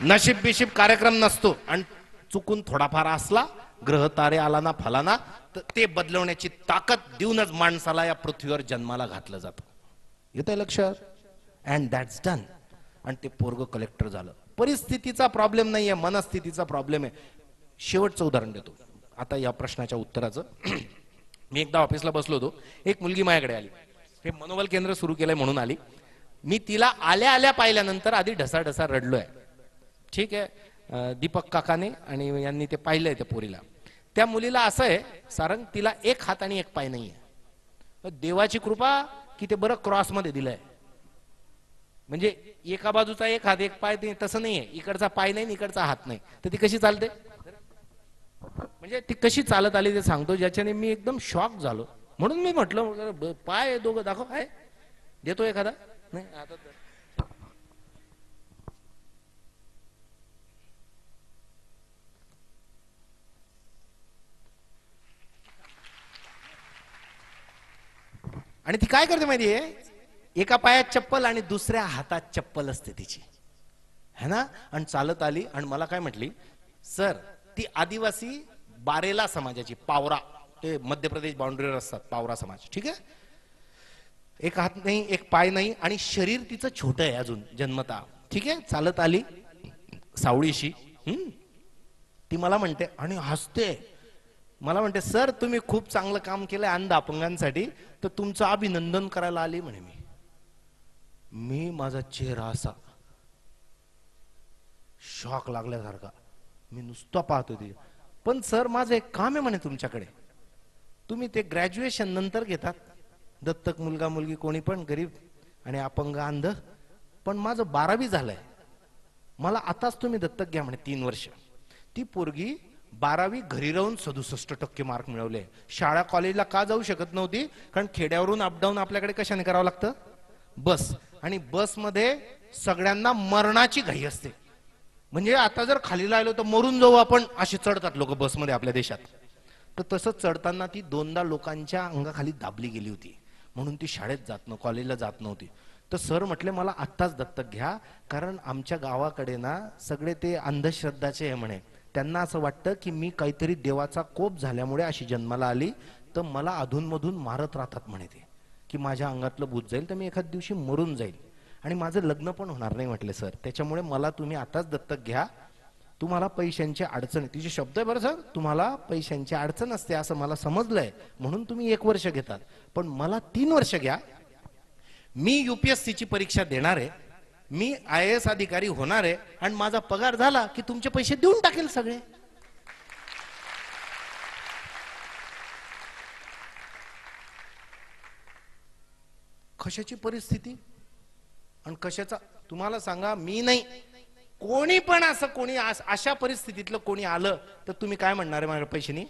[SPEAKER 1] नशीब बिशीब कार्यक्रम नसतो. आणि चुकून थोडाफार असला, ग्रह तारे आला ना फलाना, तर ते बदलवण्याची ताकद देऊनच माणसाला या पृथ्वीवर जन्माला घातलं जातं. येतंय लक्षात? And that's done. आणि ते पोरग कलेक्टर झालं. परिस्थितीचा प्रॉब्लेम नाहीये, मनस्थितीचा प्रॉब्लेम आहे. शेवटचं उदाहरण देतो आता या प्रश्नाच्या उत्तराचं. मी एकदा ऑफिसला बसलो होतो, एक मुलगी माझ्याकडे आली. हे मनोबल केंद्र सुरू केलंय म्हणून आली. मी तिला आल्या आल्या पाहिल्यानंतर आधी ढसाढसा रडलोय, ठीक आहे. दीपक काकाने आणि यांनी ते पाहिलंय त्या पोरीला. त्या मुलीला असं आहे सारंग, तिला एक हात आणि एक पाय नाहीये. देवाची कृपा की ते बरं क्रॉस मध्ये दिलंय, म्हणजे एका बाजूचा एक हात एक पाय, तसं नाहीये. इकडचा पाय नाही, इकडचा हात नाही, तर ती कशी चालते? म्हणजे ती कशी चालत आली ते सांगतो, ज्याच्याने मी एकदम शॉक झालो. म्हणून मी म्हटलं पाय दोघं दाखव, काय देतो एखादा? नाही आता आणि ती काय करते माहितीये, एका पायात चप्पल आणि दुसऱ्या हातात चप्पल असते तिची, है ना. आणि चालत आली आणि मला काय म्हटली, सर ती आदिवासी बारेला समाजाची, पावरा, ते मध्य प्रदेश बाउंड्रीवर असतात पावरा समाज, ठीक आहे. एक हात नाही, एक पाय नाही, आणि शरीर तिचं छोटं आहे अजून जन्मता, ठीक आहे. चालत आली सावळीशी, ती मला म्हणते आणि हसते, मला म्हणते, सर तुम्ही खूप चांगलं काम केलंय अंध अपंगांसाठी, तर तुमचं अभिनंदन करायला आली म्हणे. मी माझा चेहरा असा शॉक लागल्यासारखा, मी नुसतं पाहतो ते. पण सर माझं एक काम आहे म्हणे तुमच्याकडे, तुम्ही ते ग्रॅज्युएशन नंतर घेतात, दत्तक मुलगा मुलगी कोणी पण, गरीब आणि अपंग अंध, पण माझं 12वी झालंय, मला आताच तुम्ही दत्तक घ्या म्हणे 3 वर्ष. ती पोरगी 12वी घरी राहून 67% मार्क मिळवले. शाळा कॉलेजला का जाऊ शकत नव्हती, कारण खेड्यावरून अपडाऊन आपल्याकडे कशाने करावं लागतं, बस, आणि बसमध्ये सगळ्यांना मरणाची घाई असते. म्हणजे आता जर खाली राहिलो तर मरून जाऊ आपण, असे चढतात लोक बसमध्ये आपल्या देशात. तर तसं चढताना ती 2दा लोकांच्या अंगाखाली दाबली गेली होती, म्हणून ती शाळेत जात नव्हती, कॉलेजला जात नव्हती. तर सर म्हटले मला आत्ताच दत्तक घ्या, कारण आमच्या गावाकडे ना सगळे ते अंधश्रद्धाचे आहे म्हणे, त्यांना असं वाटतं की मी काहीतरी देवाचा कोप झाल्यामुळे अशी जन्माला आली, तर मला अधूनमधून मारत राहतात म्हणे ते, की माझ्या अंगातलं भूत जाईल तर मी एखाद दिवशी मरून जाईल, आणि माझं लग्न पण होणार नाही म्हटले सर, त्याच्यामुळे मला तुम्ही आताच दत्तक घ्या, तुम्हाला पैशांची अडचण, तिचे शब्द आहे बरं सर, तुम्हाला पैशांची अडचण असते असं मला समजलंय, म्हणून तुम्ही 1 वर्ष घेतात, पण मला 3 वर्ष घ्या, मी UPSCची परीक्षा देणार आहे, मी IAS अधिकारी होणार आहे, आणि माझा पगार झाला की तुमचे पैसे देऊन टाकेल सगळे. कशाची परिस्थिती आणि कशाचा, तुम्हाला सांगा, मी नाही, कोणी पण असं, कोणी अशा परिस्थितीतलं कोणी आलं तर तुम्ही काय म्हणणार आहे, माझ्या पैसे नाही,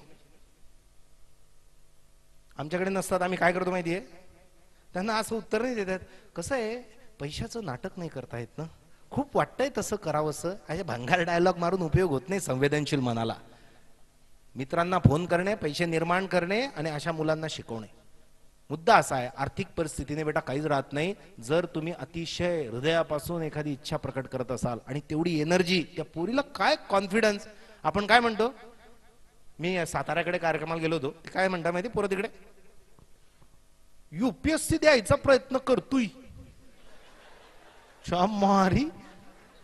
[SPEAKER 1] आमच्याकडे नसतात, आम्ही काय करतो माहितीये, त्यांना असं उत्तर नाही देतात. कसं आहे, पैशाचं नाटक नाही करता येत ना, खूप वाटतंय तसं करावंसं, असे भंगार डायलॉग मारून उपयोग होत नाही संवेदनशील मनाला. मित्रांना फोन करणे, पैसे निर्माण करणे आणि अशा मुलांना शिकवणे. मुद्दा असा आहे, आर्थिक परिस्थितीने बेटा काहीच राहत नाही, जर तुम्ही अतिशय हृदयापासून एखादी इच्छा प्रकट करत असाल, आणि तेवढी एनर्जी, त्या पोरीला काय कॉन्फिडन्स. आपण काय म्हणतो, मी साताऱ्याकडे कार्यक्रमाला गेलो होतो, काय म्हणता माहिती पोरं तिकडे, UPSC द्यायचा प्रयत्न करतोय, मारी,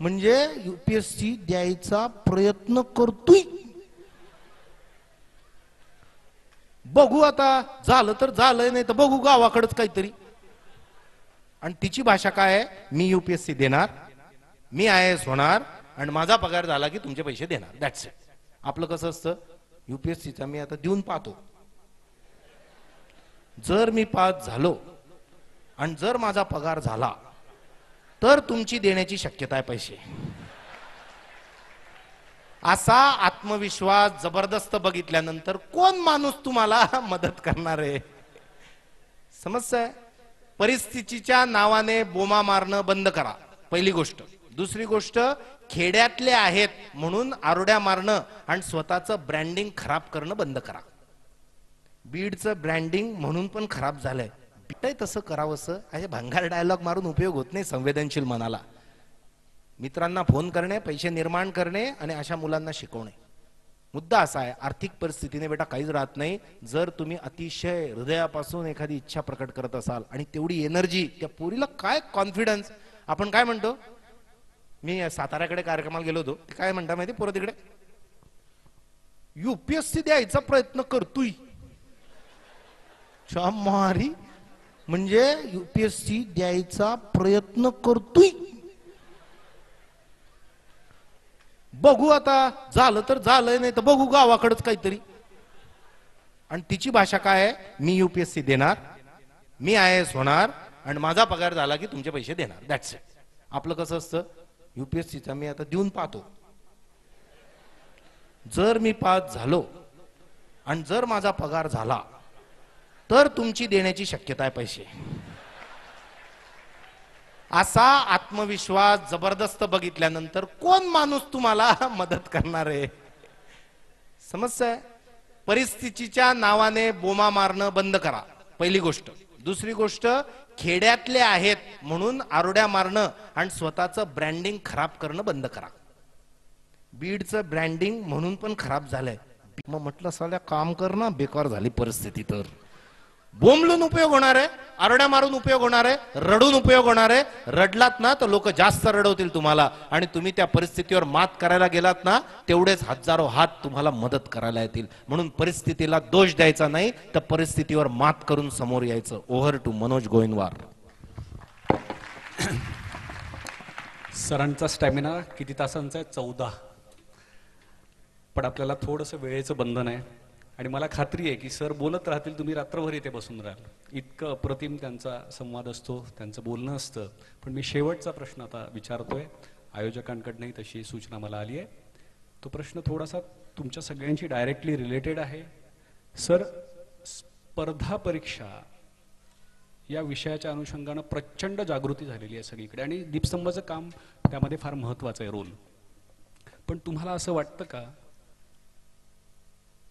[SPEAKER 1] म्हणजे UPSC द्यायचा प्रयत्न करतोय, बघू आता, झालं तर झालंय, नाही तर बघू गावाकडच काहीतरी. आणि तिची भाषा काय आहे, मी UPSC देणार, मी IAS होणार, आणि माझा पगार झाला की तुमचे पैसे देणार, दॅट्स इट. आपलं कसं असतं, UPSCचा मी आता देऊन पाहतो, जर मी पास झालो आणि जर माझा पगार झाला तर तुमची देण्याची शक्यता आहे पैसे. असा आत्मविश्वास जबरदस्त बघितल्यानंतर कोण माणूस तुम्हाला मदत करणार आहे. समस्या आहे. परिस्थितीच्या नावाने बोमा मारणं बंद करा, पहिली गोष्ट. दुसरी गोष्ट, खेड्यातले आहेत म्हणून आरोड्या मारणं आणि स्वतःचं ब्रँडिंग खराब करणं बंद करा. बीडचं ब्रँडिंग म्हणून पण खराब झालंय. तसं करावंसं, असे भंगार डायलॉग मारून उपयोग होत नाही संवेदनशील मनाला. मित्रांना फोन करणे, पैसे निर्माण करणे आणि अशा मुलांना शिकवणे. मुद्दा असा आहे, आर्थिक परिस्थितीने बेटा काहीच राहत नाही, जर तुम्ही अतिशय हृदयापासून एखादी इच्छा प्रकट करत असाल आणि तेवढी एनर्जी, त्या पोरीला काय कॉन्फिडन्स. आपण काय म्हणतो, मी साताऱ्याकडे कार्यक्रमाला गेलो होतो, काय म्हणता माहिती पोरं तिकडे, UPSC द्यायचा प्रयत्न करतोय, मारी, म्हणजे UPSC द्यायचा प्रयत्न करतोय, बघू आता, झालं तर झालंय, नाही तर बघू गावाकडच काहीतरी. आणि तिची भाषा काय आहे, मी UPSC देणार, मी IAS होणार, आणि माझा पगार झाला की तुमचे पैसे देणार, दॅट्स इट. आपलं कसं असतं, UPSCचा मी आता देऊन पाहतो, जर मी पास झालो आणि जर माझा पगार झाला तर तुमची देण्याची शक्यता आहे पैसे. असा आत्मविश्वास जबरदस्त बघितल्यानंतर कोण माणूस तुम्हाला मदत करणार आहे. समस्या आहे. परिस्थितीच्या नावाने बोमा मारणं बंद करा, पहिली गोष्ट. दुसरी गोष्ट, खेड्यातले आहेत म्हणून आरोड्या मारणं आणि स्वतःचं ब्रँडिंग खराब करणं बंद करा. बीडचं ब्रँडिंग म्हणून पण खराब झालंय. मग म्हटलं साल्या काम कर ना, बेकार झाली परिस्थिती. तर बोंबलून उपयोग होणार आहे, आरड्या मारून उपयोग होणार आहे, रडून उपयोग होणार आहे. रडलात ना तर लोक जास्त रडवतील तुम्हाला, आणि तुम्ही त्या परिस्थितीवर मात करायला गेलात ना तेवढेच हजारो हात तुम्हाला मदत करायला येतील. म्हणून परिस्थितीला दोष द्यायचा नाही, तर परिस्थितीवर मात करून समोर यायचं. Over to Manoj Govindwar.
[SPEAKER 2] सरांचा स्टॅमिना किती तासांचा आहे? 14. पण आपल्याला थोडंसं वेळेचं बंधन आहे, आणि मला खात्री आहे की सर बोलत राहतील, तुम्ही रात्रभर इथे बसून राहाल. इतकं अप्रतिम त्यांचा संवाद असतो, त्यांचं बोलणं असतं. पण मी शेवटचा प्रश्न आता विचारतोय, आयोजकांकडनंही तशी सूचना मला आली आहे. तो प्रश्न थोडासा तुमच्या सगळ्यांशी डायरेक्टली रिलेटेड आहे. सर, स्पर्धा परीक्षा या विषयाच्या अनुषंगानं प्रचंड जागृती झालेली आहे सगळीकडे, आणि दीपस्तंभाचं काम त्यामध्ये फार महत्वाचं आहे, रोल. पण तुम्हाला असं वाटतं का,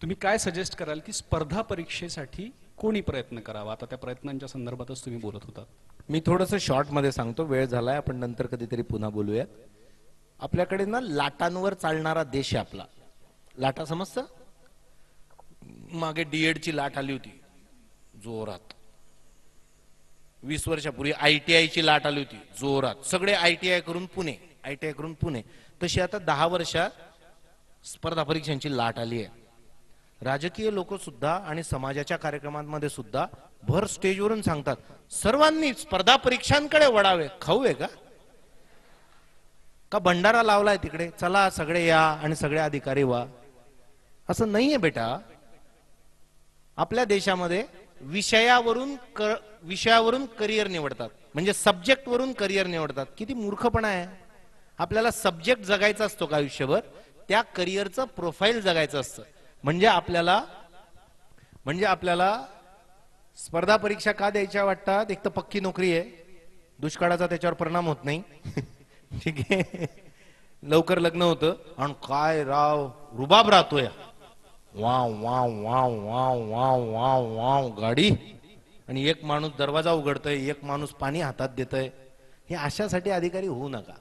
[SPEAKER 2] तुम्ही काय सजेस्ट कराल की स्पर्धा परीक्षेसाठी कोणी प्रयत्न करावा? आता त्या प्रयत्नांच्या संदर्भातच तुम्ही बोलत होतात.
[SPEAKER 1] मी थोडंसं शॉर्ट मध्ये सांगतो, वेळ झालाय, आपण नंतर कधीतरी पुन्हा बोलूया. आपल्याकडे ना लाटांवर चालणारा देश आहे आपला. लाटा समजतं? मागे डीएड ची लाट आली होती जोरात. 20 वर्षापूर्वी ITI ची लाट आली होती जोरात. सगळे ITI करून पुणे. तशी आता 10 वर्षात स्पर्धा परीक्षांची लाट आली आहे. राजकीय लोक सुद्धा आणि समाजाच्या कार्यक्रमांमध्ये सुद्धा भर स्टेजवरून सांगतात, सर्वांनी स्पर्धा परीक्षांकडे वळावे. खाऊ आहे का भंडारा लावलाय तिकडे, चला सगळे या आणि सगळे अधिकारी व्हा? असं नाहीये बेटा. आपल्या देशामध्ये विषयावरून करिअर निवडतात, म्हणजे सब्जेक्ट वरून करिअर निवडतात. किती मूर्खपणा आहे. आपल्याला सब्जेक्ट जगायचा असतो का आयुष्यभर? त्या करिअरचं प्रोफाईल जगायचं असतं. म्हणजे आपल्याला स्पर्धा परीक्षा का द्यायच्या वाटतात? एक तर पक्की नोकरी आहे, दुष्काळाचा त्याच्यावर परिणाम होत नाही. ठीक आहे, लवकर लग्न होतं, आणि काय राव रुबाब राहतोय, wow wow wow wow wow wow wow गाडी, आणि एक माणूस दरवाजा उघडतोय, एक माणूस पाणी हातात देतोय. हे अशासाठी अधिकारी होऊ नका.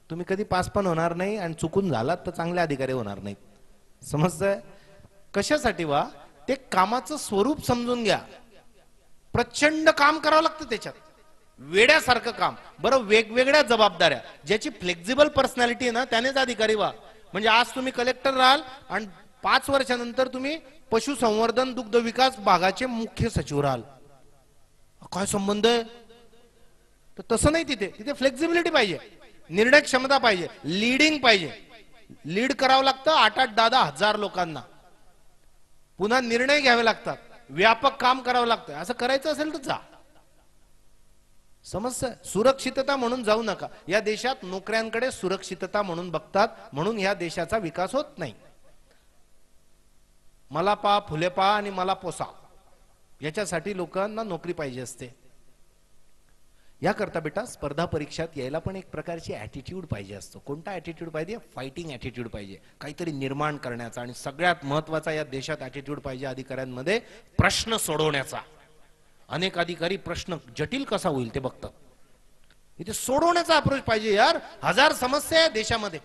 [SPEAKER 1] तुम्ही कधी पास पण होणार नाही, आणि चुकून झालात तर चांगले अधिकारी होणार नाहीत. समजतंय? कशासाठी वा? ते कामाचं स्वरूप समजून घ्या. प्रचंड काम करावं लागतं त्याच्यात, वेड्यासारखं काम. बरं, वेगवेगळ्या जबाबदाऱ्या, ज्याची फ्लेक्झिबल पर्सनॅलिटी आहे ना त्यानेच अधिकारी व्हा. म्हणजे आज तुम्ही कलेक्टर राहाल आणि 5 वर्षानंतर तुम्ही पशुसंवर्धन दुग्ध विकास भागाचे मुख्य सचिव राहाल. काय संबंध आहे? तर तसं नाही. तिथे फ्लेक्झिबिलिटी पाहिजे, निर्णय क्षमता पाहिजे, लीडिंग पाहिजे. लीड करावं लागतं 8-8, 10-10 हजार लोकांना. पुन्हा निर्णय घ्यावे लागतात, व्यापक काम करावं लागतं. असं करायचं असेल तर जा. समजतं? सुरक्षितता म्हणून जाऊ नका. या देशात नोकऱ्यांकडे सुरक्षितता म्हणून बघतात, म्हणून या देशाचा विकास होत नाही. मला पा फुले पा आणि मला पोसा, याच्यासाठी लोकांना नोकरी पाहिजे असते. याकरता बेटा स्पर्धा परीक्षात यायला पण एक प्रकारची ऍटिट्यूड पाहिजे असतो. कोणता ऍटिट्यूड पाहिजे? फायटिंग ऍटिट्यूड पाहिजे, काहीतरी निर्माण करण्याचा. आणि सगळ्यात महत्वाचा या देशात ऍटिट्यूड पाहिजे अधिकाऱ्यांमध्ये, प्रश्न सोडवण्याचा. अनेक अधिकारी प्रश्न जटिल कसा होईल ते बघतात, इथे सोडवण्याचा अप्रोच पाहिजे. यार, 1000 समस्या आहे देशामध्ये.